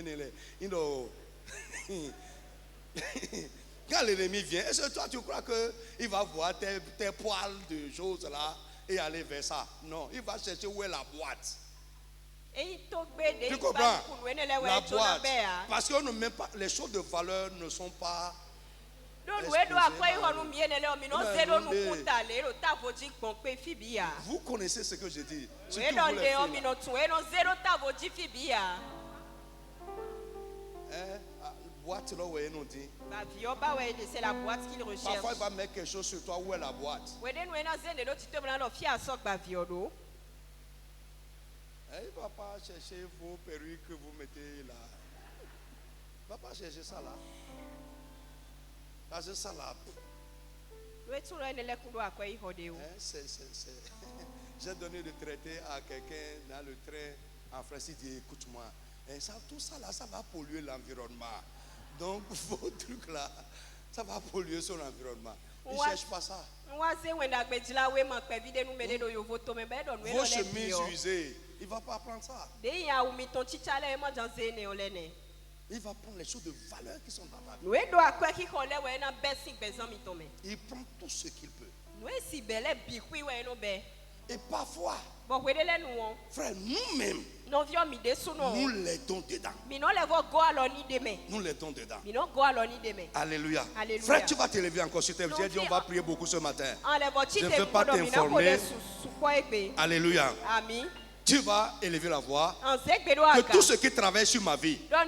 [SPEAKER 2] quand l'ennemi vient, est-ce que toi tu crois qu'il va voir tes poils de choses là et aller vers ça? Non, il va chercher où est la boîte. Tu comprends? La boîte. Parce que même pas, les choses de valeur ne sont pas. Vous connaissez ce que je dis. Boîte là où est dit.
[SPEAKER 5] C'est la boîte qu'il recherche.
[SPEAKER 2] Parfois il va mettre quelque chose sur toi. Où est la boîte?
[SPEAKER 5] Il
[SPEAKER 2] ne va pas chercher vos perruques que vous mettez là. Il ne va pas chercher ça là. Parce que ça là. J'ai donné le traité à quelqu'un dans le train en France. Il dit écoute-moi, tout ça là, ça va polluer l'environnement. Donc vos trucs là, ça va polluer son environnement. Il ne cherche pas ça. Vos chemises usées, il ne va pas prendre ça. Il va prendre les choses de valeur qui sont dans ta vie. Il prend tout ce qu'il peut. Et parfois, frère, nous-mêmes, nous l'aidons dedans. Nous l'aidons dedans. Alléluia. Frère, tu vas te lever encore sur tes pieds. J'ai dit on va prier beaucoup ce matin. Je ne veux pas t'informer. Alléluia. Tu vas élever la voix. Que tout ce qui travaille sur ma vie pour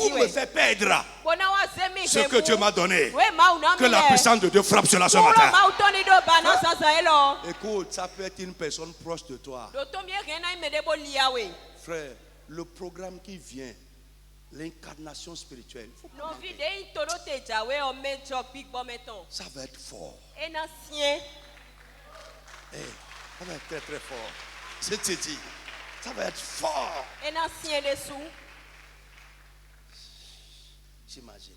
[SPEAKER 2] me faire perdre ce que Dieu m'a donné, que la puissance de Dieu frappe cela ce matin. Écoute, ça peut être une personne proche de toi. Frère, le programme qui vient, l'incarnation spirituelle, ça va être fort. Ça va être très très fort. C'est dit, ça va être fort. J'imagine.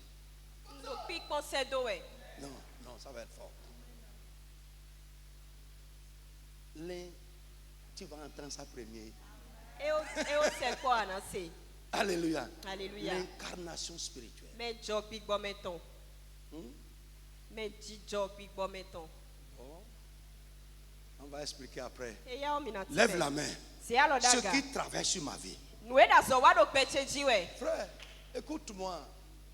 [SPEAKER 2] Non, ça va être fort. Tu vas entendre ça premier. Alléluia. L'incarnation spirituelle. On va expliquer après. Lève la main. Ce qui travaille sur ma vie. Frère, écoute-moi.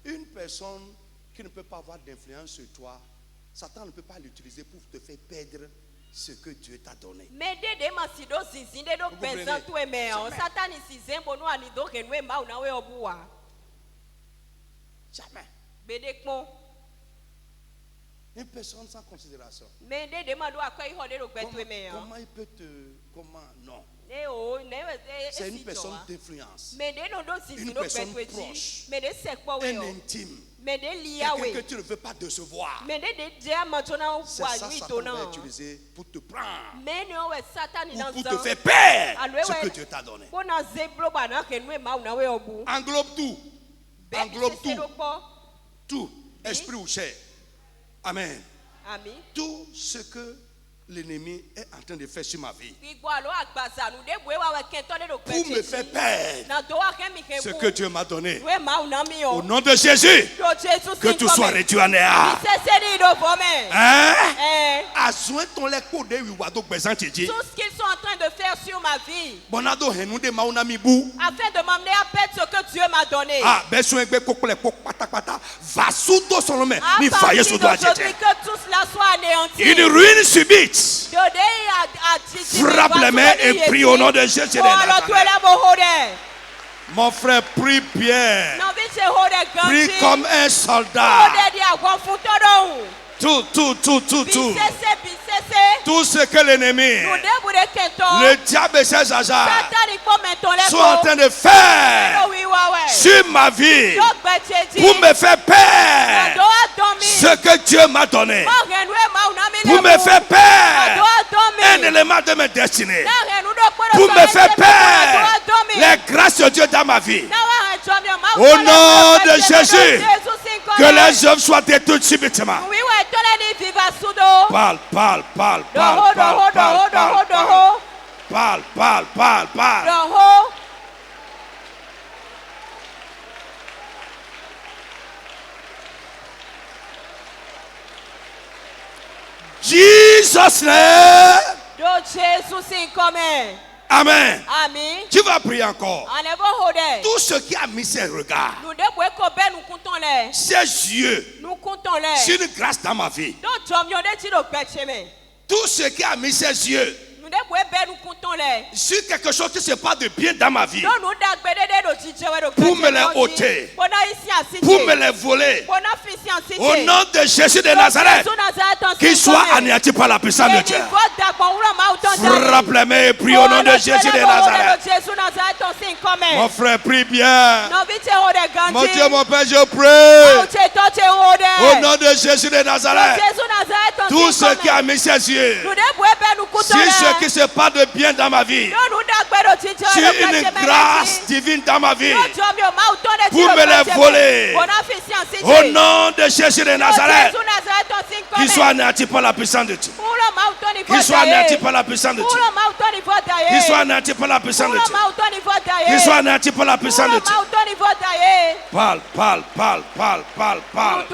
[SPEAKER 2] Une personne qui ne peut pas avoir d'influence sur toi, Satan ne peut pas l'utiliser pour te faire perdre ce que Dieu t'a donné. Jamais. Une personne sans considération. Comment il peut te... Comment? Non. C'est une personne d'influence. Une personne proche. Un intime. Quelqu'un que tu ne veux pas décevoir. C'est ça Satan va utiliser pour te prendre. Ou pour te faire perdre ce que Dieu t'a donné. Englobe tout. Englobe tout. Tout. Esprit ou chair. Amen. Tout ce que l'ennemi est en train de faire sur ma vie pour me faire perdre ce que Dieu m'a donné, au nom de Jésus, que tout soit réduit en néant. Tout ce qu'ils
[SPEAKER 5] sont en train de faire sur ma vie afin de m'amener à perdre ce que Dieu m'a donné. Que tout cela soit anéanti.
[SPEAKER 2] Une ruine subite. Frappe les mains et prie au nom de Jésus. Mon frère, prie bien. Prie comme un soldat. Tout. Tout ce que l'ennemi, le diable et ses agents sont en train de faire sur ma vie pour me faire perdre ce que Dieu m'a donné, pour me faire perdre un élément de ma destinée, pour me faire perdre les grâces de Dieu dans ma vie. Au nom de Jésus, que les œuvres soient détruites subitement. Parle. Jesus' name.
[SPEAKER 5] Do Jésus sin come.
[SPEAKER 2] Amen.
[SPEAKER 5] Amen.
[SPEAKER 2] Tu vas prier encore.
[SPEAKER 5] Enlève hode.
[SPEAKER 2] Tout ce qui a mis ses regards,
[SPEAKER 5] Nous devons que nous comptons les.
[SPEAKER 2] ses yeux,
[SPEAKER 5] Nous comptons les.
[SPEAKER 2] sur une grâce dans ma vie.
[SPEAKER 5] Donc Dieu nous dit de pécher.
[SPEAKER 2] Tout ce qui a mis ses yeux
[SPEAKER 5] Nous devons nous comptons les.
[SPEAKER 2] sur quelque chose qui se passe de bien dans ma vie,
[SPEAKER 5] Donc nous devons
[SPEAKER 2] pour me les ôter, pour me les voler, au nom de Jésus de Nazareth, qu'il soit anéanti par la puissance de Dieu. Frappe les mains et prie au nom de Jésus de Nazareth. Mon frère, prie bien. Mon Dieu, mon Père, je prie au nom de Jésus de Nazareth. Tout ce qui a mis ses yeux sur ce qui se passe de bien dans ma vie, sur une grâce divine dans ma vie, pour me les voler, au nom de Jésus de Nazareth, qu'il soit anéanti par la puissance de Dieu. Qu'il soit anéanti par la puissance de Dieu. Qu'il soit anéanti par la puissance de Dieu. Qu'il soit anéanti par la puissance de Dieu. Parle, parle, parle, parle, parle, parle.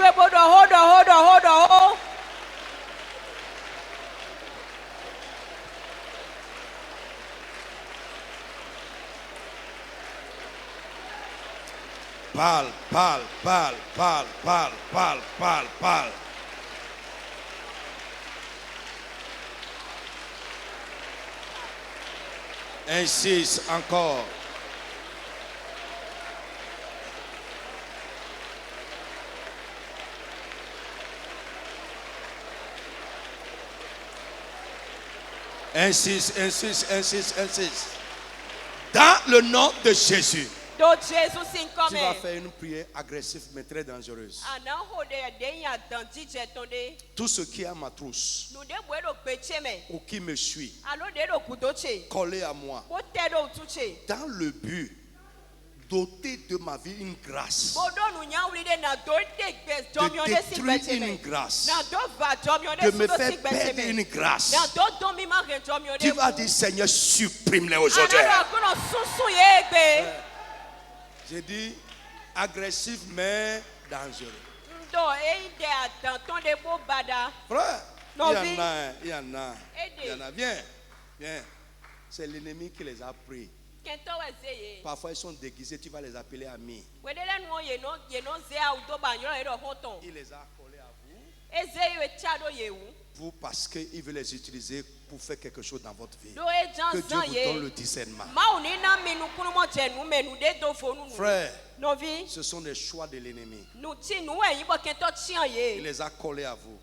[SPEAKER 2] Parle, parle, parle, parle, parle, parle, parle, parle. Insiste encore. Insiste, insiste, insiste, insiste. Dans le nom de Jésus. Tu vas faire une prière agressive mais très dangereuse. Tout ce qui est à ma trousse ou qui me suit, collé à moi, dans le but doter de ma vie une grâce, de détruire une grâce, de me faire perdre une grâce. Tu vas dire, Seigneur, supprime-les aujourd'hui. J'ai dit agressif mais dangereux. Frère, il y en a. Viens. C'est l'ennemi qui les a pris. Parfois ils sont déguisés, tu vas les appeler amis. Il les a collés à vous parce qu'il veut les utiliser pour faire quelque chose dans votre vie. Que Dieu vous donne le discernement. Frère, ce sont des choix de l'ennemi. Il les a collés à vous.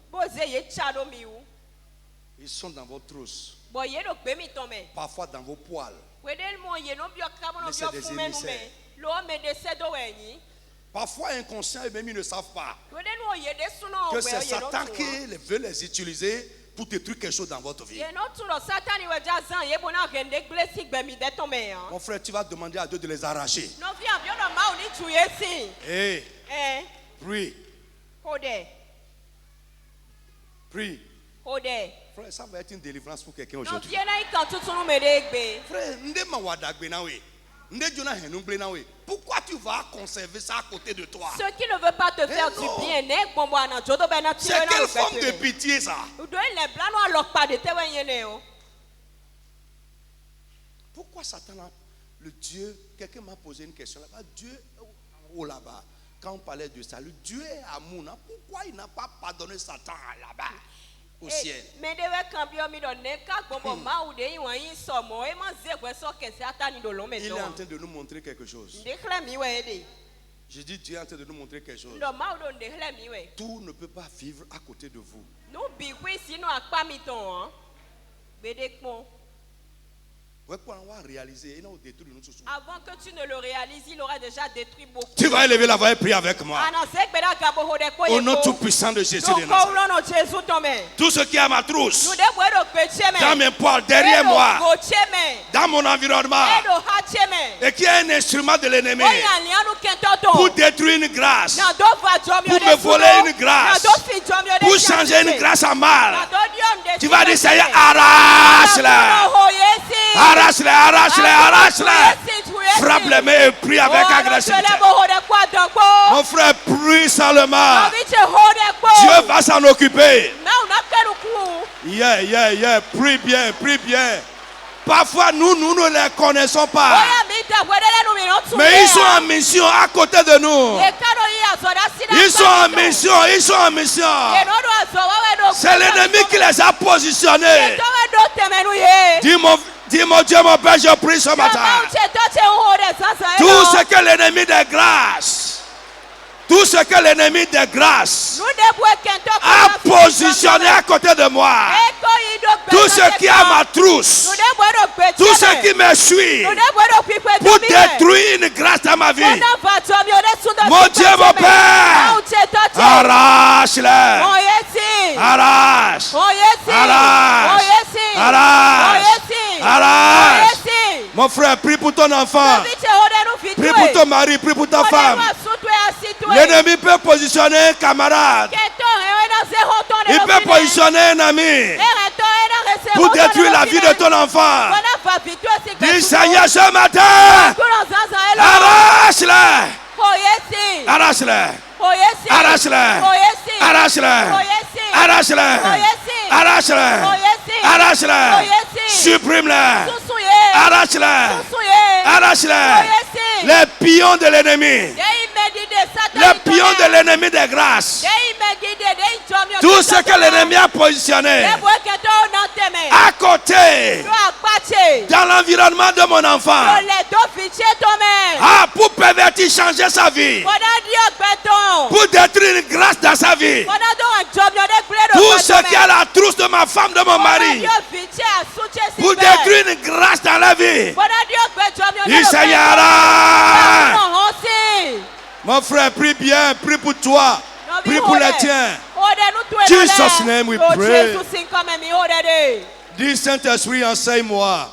[SPEAKER 2] Ils sont dans votre trousse. Parfois dans vos poils. Mais c'est des émissaires. Parfois inconscients et même ils ne savent pas que c'est Satan qui veut les utiliser pour détruire quelque chose dans votre vie. Mon frère, tu vas demander à Dieu de les arracher. Hey, prie. Prie. Frère, ça va être une délivrance pour quelqu'un aujourd'hui. Frère, pourquoi tu vas conserver ça à côté de toi?
[SPEAKER 5] Ce qui ne veut pas te faire du bien,
[SPEAKER 2] c'est quelle forme de pitié ça? Pourquoi Satan a le Dieu? Quelqu'un m'a posé une question là-bas. Dieu en haut là-bas, quand on parlait de salut, Dieu est amour. Pourquoi il n'a pas pardonné Satan là-bas au ciel? Il est en train de nous montrer quelque chose. Je dis Dieu est en train de nous montrer quelque chose. Tout ne peut pas vivre à côté de vous.
[SPEAKER 5] Avant que tu ne le réalises, il aura déjà détruit beaucoup.
[SPEAKER 2] Tu vas élever la voix et prier avec moi. Au nom tout puissant de Jésus de Nazareth. Tout ce qui est à ma trousse, dans mes poils, derrière moi, dans mon environnement, et qui est un instrument de l'ennemi pour détruire une grâce, pour me voler une grâce, pour changer une grâce en mal. Tu vas dire, Seigneur, arrache-la. Arrache-les, arrache-les, arrache-les. Frappe les mains et prie avec agressivité. Mon frère, prie seulement. Dieu va s'en occuper. Yeah. Prie bien, prie bien. Parfois, nous ne les connaissons pas. Mais ils sont en mission à côté de nous. Ils sont en mission. C'est l'ennemi qui les a positionnés. Dis-moi Dieu, mon Père, je prie ce matin. Tout ce que l'ennemi de grâce, a positionné à côté de moi. Tout ce qui a ma trousse, tout ce qui me suit pour détruire une grâce dans ma vie. Mon Dieu, mon Père, arrache-les. Arrache. Mon frère, prie pour ton enfant. Prie pour ton mari, prie pour ta femme. L'ennemi peut positionner un camarade. Il peut positionner un ami pour détruire la vie de ton enfant. Dis Seigneur, ce matin, arrache-les. Arrache-les. Arrache-les. Arrache-les. Arrache-les. Arrache-les. Arrache-les. Supprime-les. Arrache-les. Arrache-les. Les pions de l'ennemi. Les pions de l'ennemi de grâce. Tout ce que l'ennemi a positionné à côté dans l'environnement de mon enfant, pour pervertir, changer sa vie, pour détruire une grâce dans sa vie. Tout ce qui a la trousse de ma femme, de mon mari, pour détruire une grâce dans la vie. Il Seigneur. Mon frère, prie bien, prie pour toi, prie pour les tiens. Jesus' name we pray. Dis Saint-Esprit, enseigne-moi.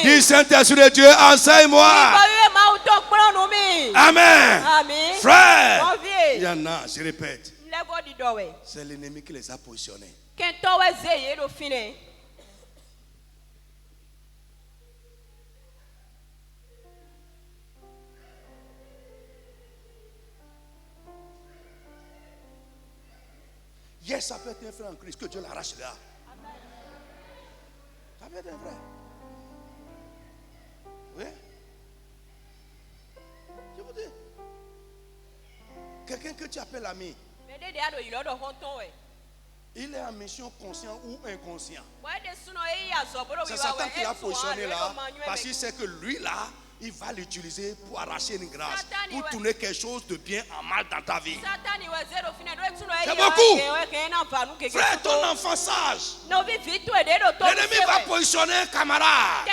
[SPEAKER 2] Dis Saint-Esprit de Dieu, enseigne-moi. Amen. Frère, il y en a, je répète. C'est l'ennemi qui les a positionnés. Yes, ça peut être un frère en Christ, que Dieu l'arrache là. Ça peut être un frère. Oui. Je vous dis. Quelqu'un que tu appelles ami. Il est en mission conscient ou inconscient. C'est Satan qui l'a positionné là. Parce qu'il sait que lui là, il va l'utiliser pour arracher une grâce, pour tourner quelque chose de bien en mal dans ta vie. C'est beaucoup. Frère, ton enfant sage. L'ennemi va positionner un camarade.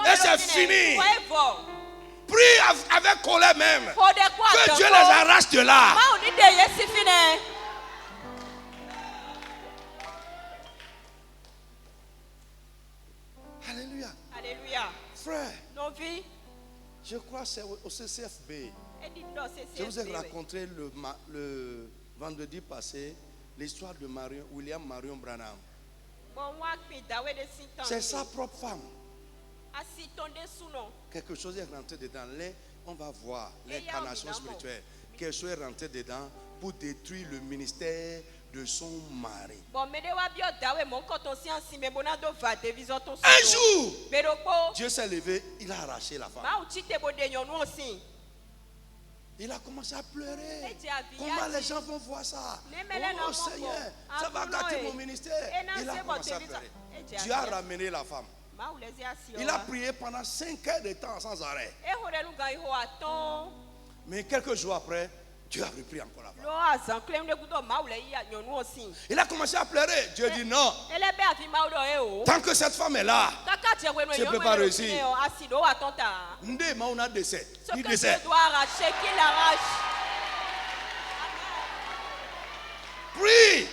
[SPEAKER 2] Et c'est fini. Prie avec colère même. Que Dieu les arrache de là. Alléluia.
[SPEAKER 5] Alléluia.
[SPEAKER 2] Frère.
[SPEAKER 5] Nos vies.
[SPEAKER 2] Je crois que c'est au CCFB. Je vous ai raconté le vendredi passé l'histoire de William Marion Branham. C'est sa propre femme. Quelque chose est rentré dedans. Là, on va voir l'incarnation spirituelle. Quelque chose est rentré dedans pour détruire le ministère de son mari. Un jour, Dieu s'est levé, il a arraché la femme. Il a commencé à pleurer. Comment les gens vont voir ça? Oh Seigneur, ça va gâter mon ministère. Il a commencé à pleurer. Dieu a ramené la femme. Il a prié pendant 5 heures de temps sans arrêt. Mais quelques jours après, Dieu a repris encore la femme. Il a commencé à pleurer. Dieu dit non. Tant que cette femme est là, je ne peux pas réussir. Ndé Mauna décède. Il décède. Prie.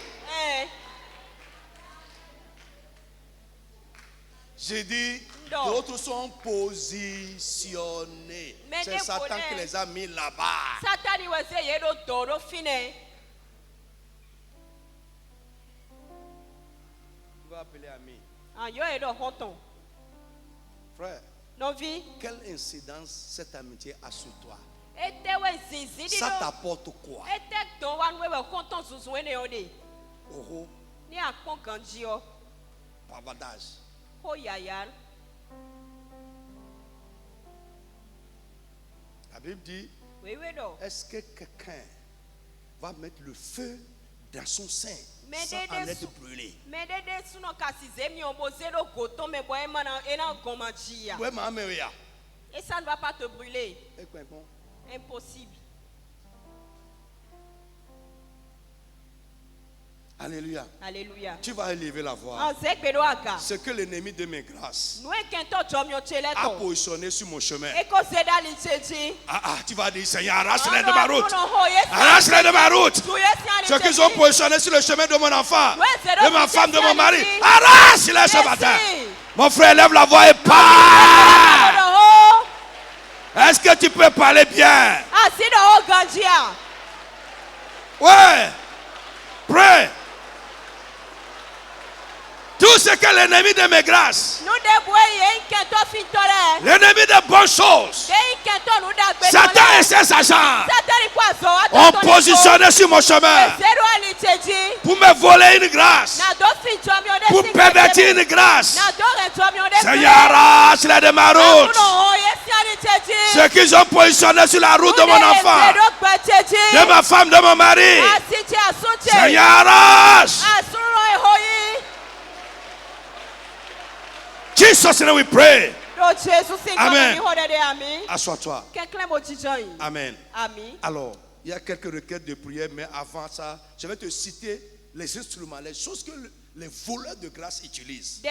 [SPEAKER 2] J'ai dit, d'autres sont positionnés. C'est Satan qui les a mis là-bas. Tu vas appeler ami. Frère, quelle incidence cette amitié a sur toi? Ça t'apporte quoi? Oh,
[SPEAKER 5] Ni akpon ganjio.
[SPEAKER 2] Bavardage.
[SPEAKER 5] Ho yayal.
[SPEAKER 2] La Bible dit,
[SPEAKER 5] Oui, oui, non.
[SPEAKER 2] est-ce que quelqu'un va mettre le feu dans son sein
[SPEAKER 5] Mais
[SPEAKER 2] sans en être brûlé?
[SPEAKER 5] Mais de suno kasizemi obozelo goton me boye mana ena gomanjia.
[SPEAKER 2] Ouais, ma mère.
[SPEAKER 5] Et ça ne va pas te brûler.
[SPEAKER 2] Et quoi, bon?
[SPEAKER 5] Impossible.
[SPEAKER 2] Alléluia.
[SPEAKER 5] Alléluia.
[SPEAKER 2] Tu vas élever la voix. Ce que l'ennemi de mes grâces a positionné sur mon chemin. Tu vas dire, Seigneur, arrache-les de ma route. Arrache-les de ma route. Ce qu'ils ont positionné sur le chemin de mon enfant, de ma femme, de mon mari. Arrache-les ce matin. Mon frère, lève la voix et parle. Est-ce que tu peux parler bien? Ouais. Pray. Tout ce que l'ennemi de mes grâces, l'ennemi de bonnes choses, Satan et ses agents ont positionné sur mon chemin pour me voler une grâce, pour pervertir une grâce. Seigneur, arrache-les de ma route. Ceux qui ont positionné sur la route de mon enfant, de ma femme, de mon mari. Seigneur, arrache. Jesus name we pray. Amen. Assois-toi. Amen. Alors, il y a quelques requêtes de prière, mais avant ça, je vais te citer les instruments, les choses que les voleurs de grâce utilisent.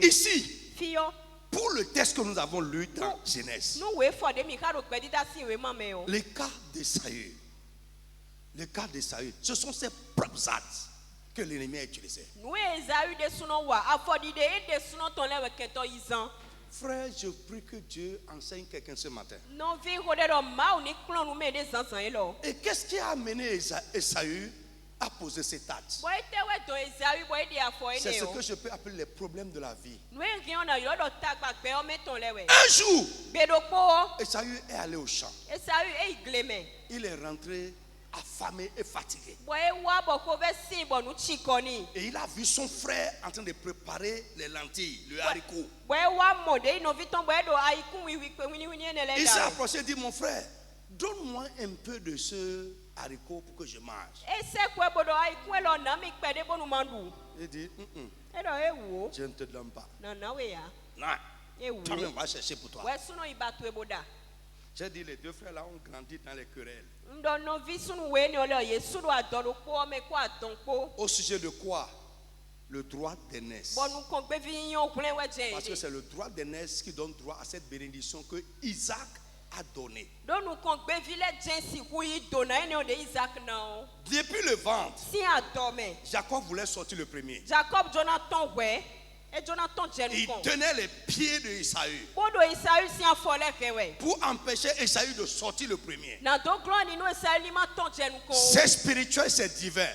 [SPEAKER 2] Ici, pour le texte que nous avons lu dans Genèse, les cas d'Esaü, ce sont ses propres actes que l'ennemi a utilisé. Frère, je prie que Dieu enseigne quelqu'un ce matin. Et qu'est-ce qui a amené Esaü à poser cet acte? C'est ce que je peux appeler les problèmes de la vie. Un jour, Esaü est allé au champ. Il est rentré affamé et fatigué. Et il a vu son frère en train de préparer les lentilles, le haricot. Il s'est approché et dit, mon frère, donne-moi un peu de ce haricot pour que je mange. Il dit, je ne te donne pas. Non, toi-même va chercher pour toi. J'ai dit, les deux frères là ont grandi dans les querelles. Au sujet de quoi? Le droit d'aînesse. Parce que c'est le droit d'aînesse qui donne droit à cette bénédiction que Isaac a donnée. Depuis le ventre, Jacob voulait sortir le premier. Il tenait les pieds de Esaü pour empêcher Esaü de sortir le premier. C'est spirituel, c'est divin.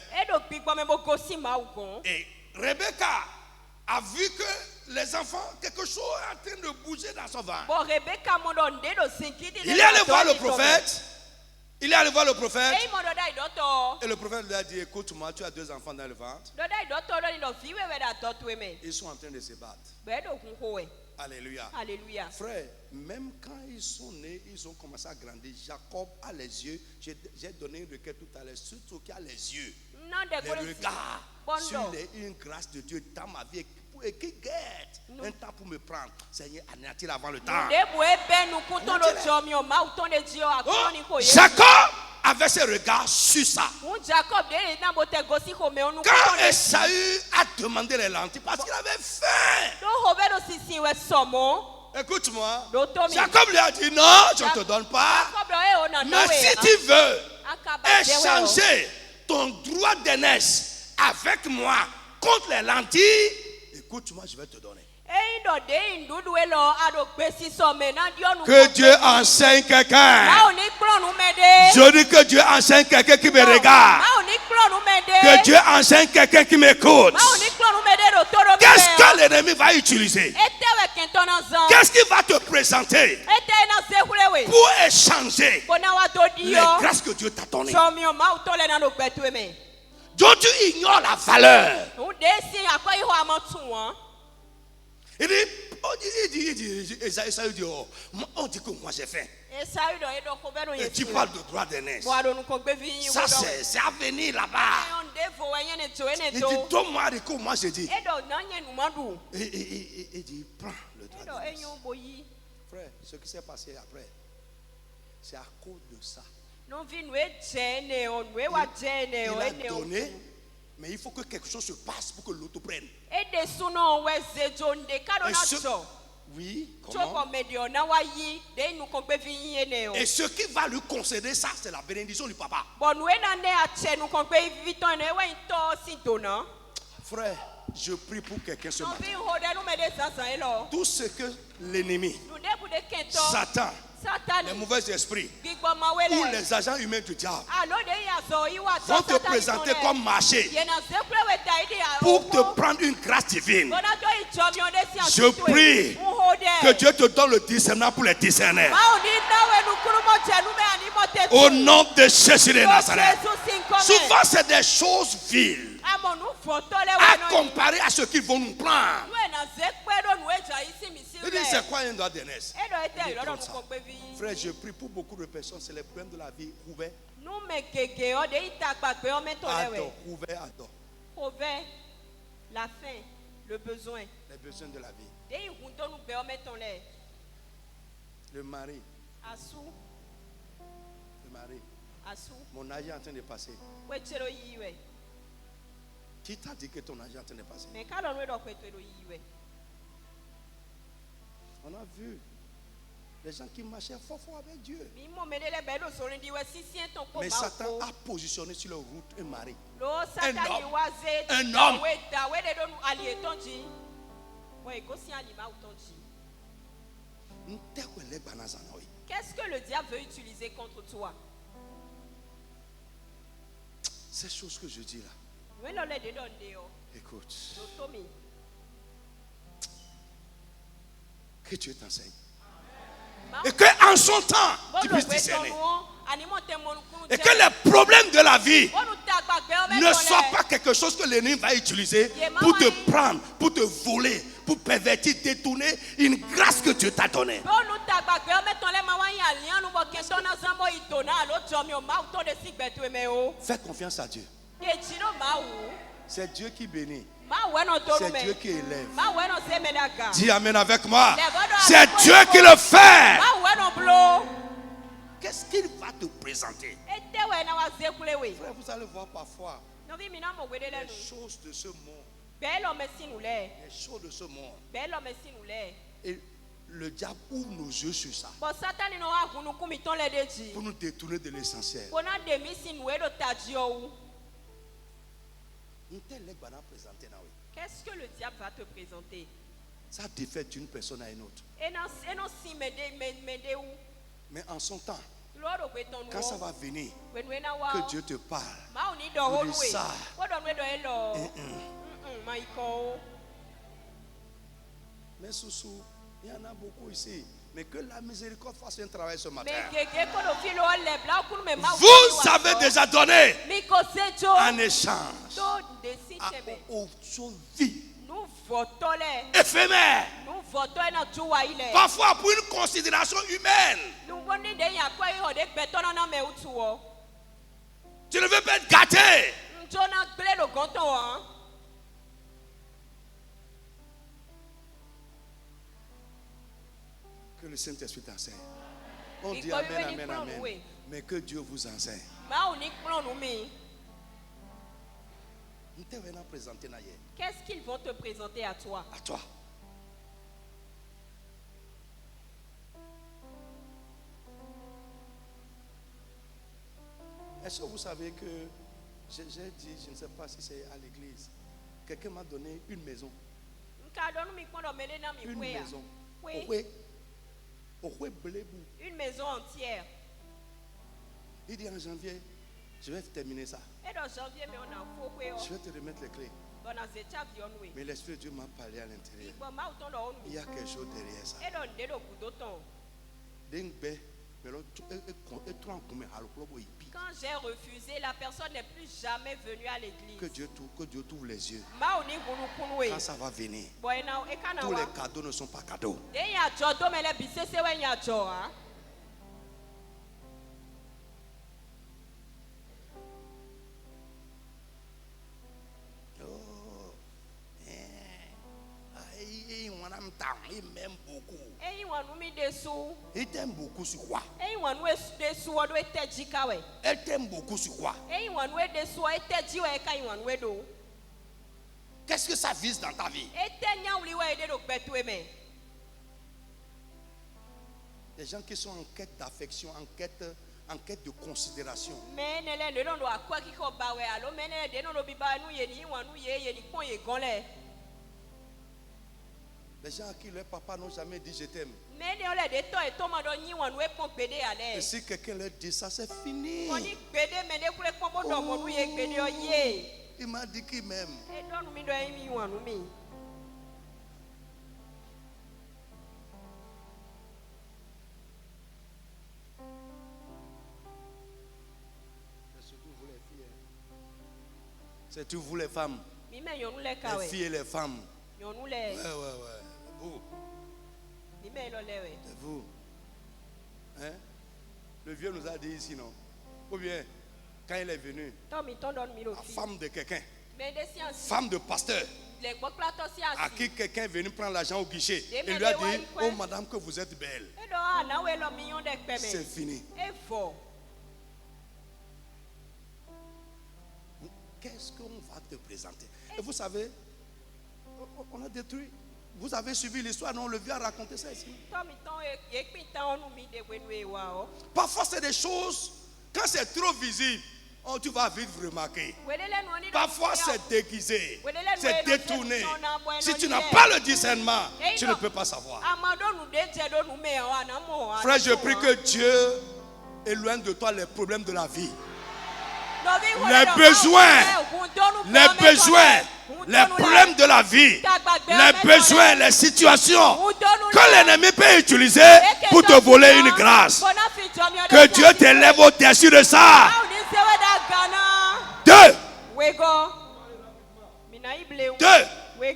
[SPEAKER 2] Et Rebecca a vu que les enfants, quelque chose est en train de bouger dans son ventre. Il est allé voir le prophète. Il est allé voir le prophète. Et le prophète lui a dit, écoute-moi, tu as deux enfants dans le ventre. Ils sont en train de se battre. Alléluia.
[SPEAKER 5] Alléluia.
[SPEAKER 2] Frère, même quand ils sont nés, ils ont commencé à grandir. Jacob a les yeux. J'ai donné une requête tout à l'heure. Surtout qui a les yeux. Les regards sur une grâce de Dieu dans ma vie. Et qui guette un temps pour me prendre. Seigneur, anéantis avant le temps. Jacob avait ses regards sur ça. Quand Esaü a demandé les lentilles, parce qu'il avait faim. Écoute-moi. Jacob lui a dit non, je ne te donne pas. Mais si tu veux échanger ton droit d'aînesse avec moi contre les lentilles, écoute-moi, je vais te donner. Que Dieu enseigne quelqu'un. Je dis que Dieu enseigne quelqu'un qui me regarde. Que Dieu enseigne quelqu'un qui m'écoute. Qu'est-ce que l'ennemi va utiliser? Qu'est-ce qu'il va te présenter pour échanger les grâces que Dieu t'a données? Donc tu ignores la valeur. Il dit, Esaü dit, oh, on dit que moi j'ai faim. Et tu parles de droit d'aînés. Ça c'est à venir là-bas. Il dit, donne-moi de quoi moi j'ai dit. Il dit, prends le droit d'aînés. Frère, ce qui s'est passé après, c'est à cause de ça. Il a donné, mais il faut que quelque chose se passe pour que l'autre prenne. Oui, comment? Et ce qui va lui concéder ça, c'est la bénédiction du papa. Frère, je prie pour quelqu'un ce matin. Tout ce que l'ennemi, Satan, les mauvais esprits ou les agents humains du diable vont te présenter comme marché pour te prendre une grâce divine. Je prie que Dieu te donne le discernement pour les discerner. Au nom de Jésus de Nazareth. Souvent c'est des choses viles à comparer à ce qu'ils vont nous prendre. Il dit, c'est quoi un droit d'aînesse? Frère, je prie pour beaucoup de personnes, c'est les problèmes de la vie. Ouvert. Adore.
[SPEAKER 5] La faim, le besoin.
[SPEAKER 2] Les besoins de la vie. Le mari. Le mari. Mon âge est en train de passer. Qui t'a dit que ton âge est en train de passer? On a vu les gens qui marchaient fort avec Dieu. Mais Satan a positionné sur leur route un mari. Un homme.
[SPEAKER 5] Qu'est-ce que le diable veut utiliser contre toi?
[SPEAKER 2] Ces choses que je dis là. Écoute. Que Dieu t'enseigne. Et qu'en son temps, tu puisses discerner. Et que les problèmes de la vie ne soient pas quelque chose que l'ennemi va utiliser pour te prendre, pour te voler, pour pervertir, détourner une grâce que Dieu t'a donnée. Fais confiance à Dieu. C'est Dieu qui bénit. C'est Dieu qui élève. Dis amen avec moi. C'est Dieu qui le fait. Qu'est-ce qu'il va te présenter? Frère, vous allez voir parfois les choses de ce monde. Les choses de ce monde. Et le diable ouvre nos yeux sur ça. Pour nous détourner de l'essentiel.
[SPEAKER 5] Qu'est-ce que le diable va te présenter?
[SPEAKER 2] Ça diffère d'une personne à une autre. Mais en son temps, quand ça va venir, que Dieu te parle, tu dis ça. Mais Soussou, il y en a beaucoup ici. Mais que la miséricorde fasse un travail ce matin. Vous avez déjà donné en échange aux choses vives, éphémères, parfois pour une considération humaine. Tu ne veux pas être gâté. Que le Saint-Esprit t'enseigne. On dit amen, amen, amen. Mais que Dieu vous enseigne.
[SPEAKER 5] Qu'est-ce qu'ils vont te présenter à toi?
[SPEAKER 2] À toi. Est-ce que vous savez que j'ai dit, je ne sais pas si c'est à l'église, quelqu'un m'a donné une maison. Une maison.
[SPEAKER 5] Oui. Une maison entière.
[SPEAKER 2] Il dit en janvier, je vais terminer ça.
[SPEAKER 5] Et dans janvier, mais on a faux.
[SPEAKER 2] Je vais te remettre les clés. Mais l'Esprit de Dieu m'a parlé à l'intérieur. Il y a quelque chose derrière ça.
[SPEAKER 5] Quand j'ai refusé, la personne n'est plus jamais venue à l'église.
[SPEAKER 2] Que Dieu t'ouvre les yeux. Quand ça va venir, tous les cadeaux ne sont pas cadeaux. Il m'aime beaucoup. Il t'aime beaucoup sur quoi? Elle t'aime beaucoup sur quoi? Qu'est-ce que ça vise dans ta vie? Les gens qui sont en quête d'affection, en quête de considération. Les gens à qui leur papa n'ont jamais dit je t'aime. Et si quelqu'un leur dit ça, c'est fini. Oh, il m'a dit qu'il m'aime. C'est surtout vous les femmes. Les filles et les femmes. Ouais. Vous. Hein? Le vieux nous a dit ici, non? Ou bien, quand il est venu, la femme de quelqu'un, femme de pasteur, à qui quelqu'un est venu prendre l'argent au guichet, il lui a dit, oh madame, que vous êtes belle. C'est fini. Qu'est-ce qu'on va te présenter? Et vous savez, on a détruit. Vous avez suivi l'histoire, non? Le vieux a raconté ça ici. Parfois, c'est des choses, quand c'est trop visible, tu vas vite remarquer. Parfois, c'est déguisé, c'est détourné. Si tu n'as pas le discernement, tu ne peux pas savoir. Frère, je prie que Dieu éloigne de toi les problèmes de la vie. Les besoins, les problèmes de la vie, les besoins, les situations que l'ennemi peut utiliser pour te voler une grâce. Que Dieu t'élève au-dessus de ça. Deux,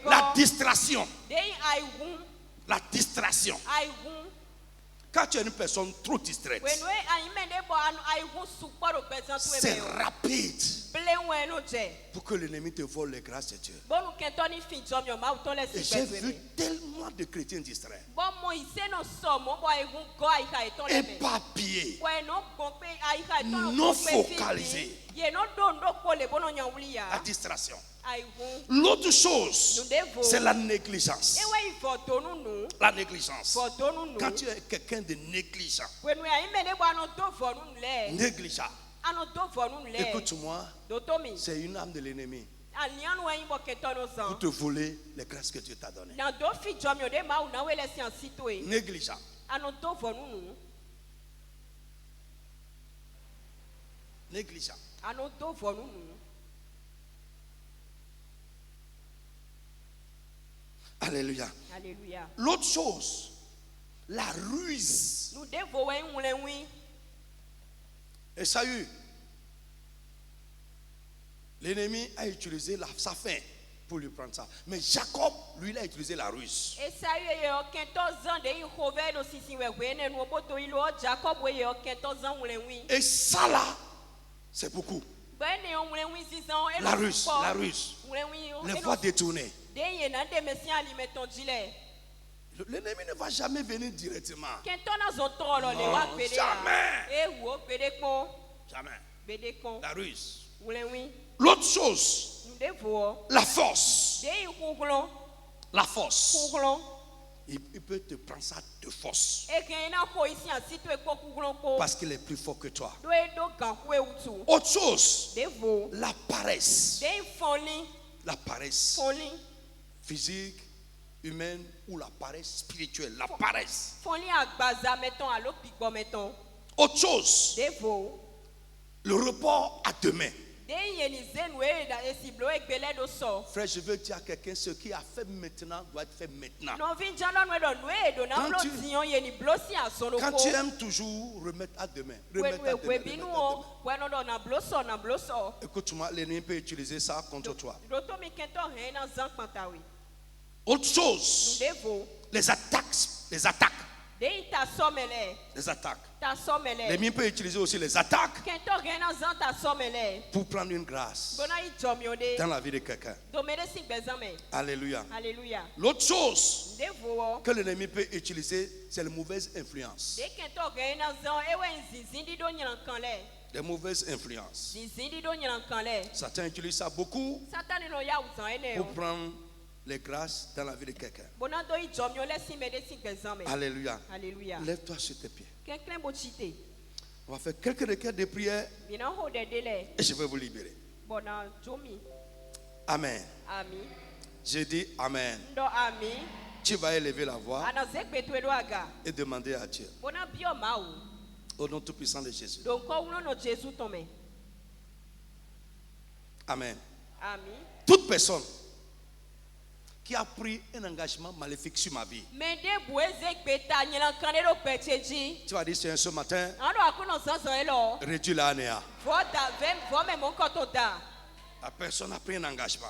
[SPEAKER 2] la distraction. La distraction. Quand tu es une personne trop distraite, c'est rapide pour que l'ennemi te vole les grâces de Dieu. Et j'ai vu tellement de chrétiens distraits, éparpillés, non focalisés. La distraction. L'autre chose, c'est la négligence. La négligence. Quand tu es quelqu'un de négligent, écoute-moi, c'est une âme de l'ennemi pour te voler les grâces que Dieu t'a données. Négligent. Négligent. Alléluia.
[SPEAKER 5] Alléluia.
[SPEAKER 2] L'autre chose, la ruse. Et Saül, l'ennemi a utilisé sa faim pour lui prendre ça. Mais Jacob, lui, il a utilisé la ruse. Et ça là, c'est beaucoup. La ruse, les voies détournées. L'ennemi ne va jamais venir directement. Non, jamais. La ruse. L'autre chose, la force. La force. Il peut te prendre ça de force. Parce qu'il est plus fort que toi. Autre chose, la paresse. La paresse physique, humaine ou la paresse spirituelle. La paresse. Autre chose, le report à demain. Frère, je veux dire à quelqu'un, ce qui a fait maintenant doit être fait maintenant. Quand tu aimes toujours remettre à demain, écoute-moi, l'ennemi peut utiliser ça contre toi. Autre chose, les attaques. Les attaques. L'ennemi peut utiliser aussi les attaques pour prendre une grâce dans la vie de quelqu'un. Alléluia. L'autre chose que l'ennemi peut utiliser, c'est les mauvaises influences. Les mauvaises influences. Satan utilise ça beaucoup pour prendre les grâces dans la vie de quelqu'un. Alléluia. Lève-toi sur tes pieds. On va faire quelques requêtes de prière et je vais vous libérer. Amen. Je dis Amen. Tu vas élever la voix et demander à Dieu. Au nom tout-puissant de Jésus. Amen. Toute personne qui a pris un engagement maléfique sur ma vie. Tu vas dire, Seigneur, ce matin, réduis la néa. La personne a pris un engagement.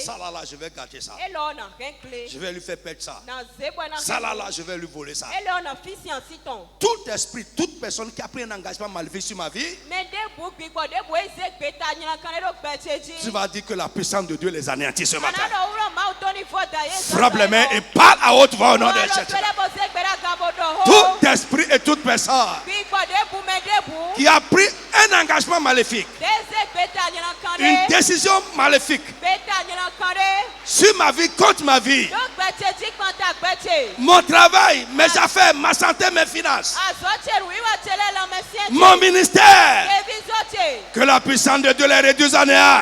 [SPEAKER 2] Ça là, je vais gâter ça. Je vais lui faire perdre ça. Ça là, je vais lui voler ça. Tout esprit, toute personne qui a pris un engagement maléfique sur ma vie, tu vas dire que la puissance de Dieu les anéantit ce matin. Frappe les mains et parle à haute voix au nom de Jésus. Tout esprit et toute personne qui a pris un engagement maléfique, une décision maléfique sur ma vie, contre ma vie, mon travail, mes affaires, ma santé, mes finances, mon ministère, que la puissance de Dieu les réduise à néant.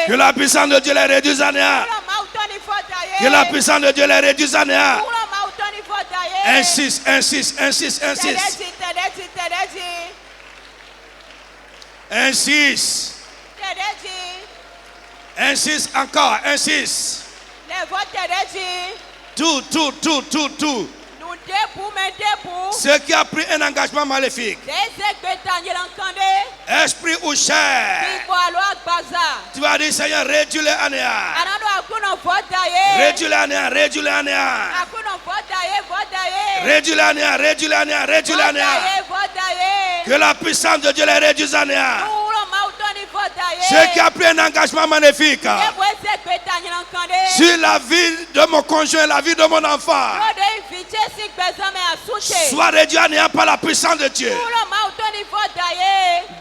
[SPEAKER 2] Que la puissance de Dieu les réduise à néant. Que la puissance de Dieu les réduise à néant. Insiste. Insiste encore, insiste. Tout. Ceux qui a pris un engagement maléfique, esprit ou chair, tu vas dire, Seigneur, réduis-les à néant. Réduis-les à néant. Réduis-les à néant. Réduis-les à néant. Réduis-les à néant. Réduis-les à néant. Que la puissance de Dieu les réduise à néant. Ceux qui a pris un engagement magnifique sur la vie de mon conjoint, la vie de mon enfant, soit réduit à néant par la puissance de Dieu.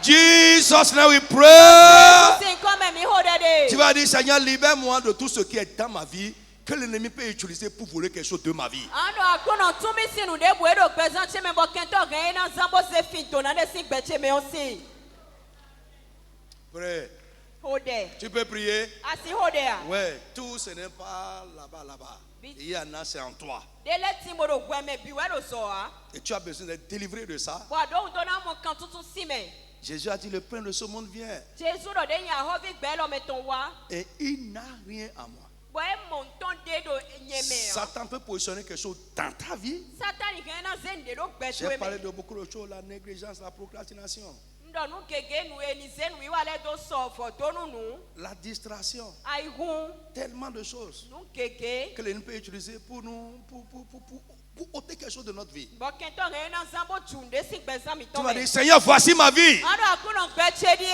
[SPEAKER 2] Jesus, now we pray. Tu vas dire, Seigneur, libère-moi de tout ce qui est dans ma vie que l'ennemi peut utiliser pour voler quelque chose de ma vie. Prêt. Tu peux prier? Ouais, tout ce n'est pas là-bas. Il y en a, c'est en toi. Et tu as besoin d'être délivré de ça. Jésus a dit, le prince de ce monde vient. Et il n'a rien à moi. Satan peut positionner quelque chose dans ta vie. J'ai parlé de beaucoup de choses, la négligence, la procrastination, la distraction, tellement de choses que l'ennemi peut utiliser pour nous, pour ôter quelque chose de notre vie. Tu vas dire, Seigneur, voici ma vie.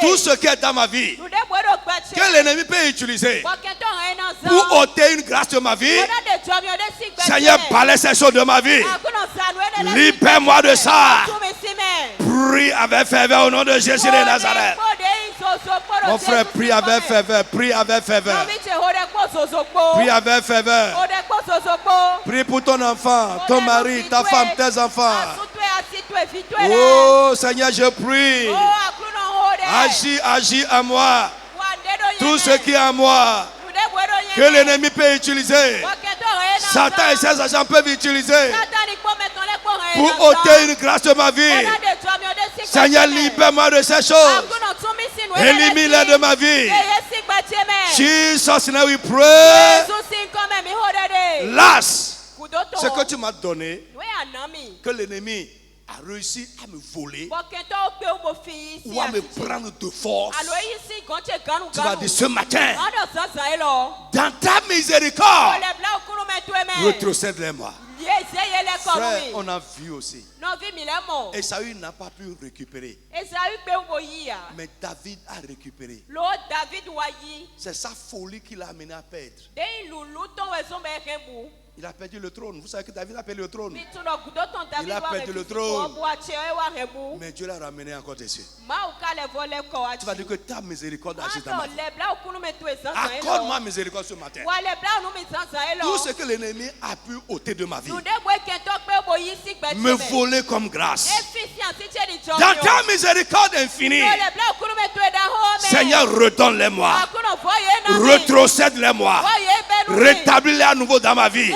[SPEAKER 2] Tout ce qui est dans ma vie, que l'ennemi peut utiliser pour ôter une grâce de ma vie. Seigneur, balaie ces choses de ma vie. Libère-moi de ça. Prie avec ferveur au nom de Jésus de Nazareth. Mon frère, prie avec ferveur. Prie avec ferveur. Prie avec ferveur. Prie pour ton enfant, ton mari, ta femme, tes enfants. Oh Seigneur, je prie. Agis à moi. Tout ce qui est à moi, que l'ennemi peut utiliser, Satan et ses agents peuvent utiliser pour ôter une grâce de ma vie. Seigneur, libère-moi de ces choses. Élimine-les de ma vie. Jesus, now we pray. Last, ce que tu m'as donné, que l'ennemi a réussi à me voler ou à me prendre de force. Tu vas dire ce matin, dans ta miséricorde, retrocède-les-moi. Frère, on a vu aussi. Esaü n'a pas pu récupérer. Mais David a récupéré. C'est sa folie qui l'a amené à perdre. Il a perdu le trône. Vous savez que David a perdu le trône. Il a perdu le trône. Mais Dieu l'a ramené encore dessus. Tu vas dire que ta miséricorde agit dans ma vie. Accorde-moi miséricorde ce matin. Tout ce que l'ennemi a pu ôter de ma vie, me voler comme grâce. Dans ta miséricorde infinie, Seigneur, redonne-les-moi. Retrocède-les-moi. Rétablis-les à nouveau dans ma vie.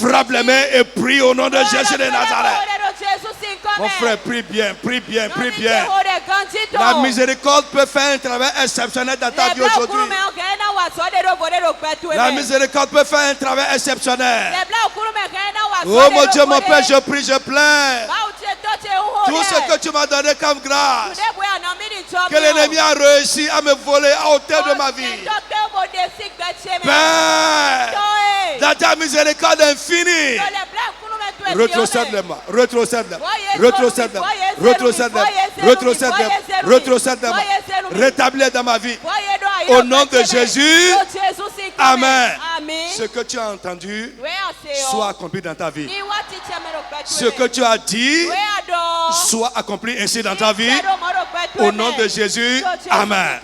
[SPEAKER 2] Frappe les mains et prie au nom de Jésus de Nazareth. Mon frère, prie bien, prie bien, prie bien. La miséricorde peut faire un travail exceptionnel dans ta vie aujourd'hui. La miséricorde peut faire un travail exceptionnel. Oh mon Dieu, mon Père, je prie, je plains. Tout ce que tu m'as donné comme grâce, que l'ennemi a réussi à me voler à hauteur de ma vie. Père, dans ta miséricorde infinie, retrocède-les-moi, retrocède-les-moi, retrocède-les-moi, retrocède-les-moi, retrocède-les-moi, retrocède-les-moi, rétablis dans ma vie. Au nom de Jésus, Amen. Ce que tu as entendu soit accompli dans ta vie. Ce que tu as dit soit accompli ainsi dans ta vie. Au nom de Jésus, Amen.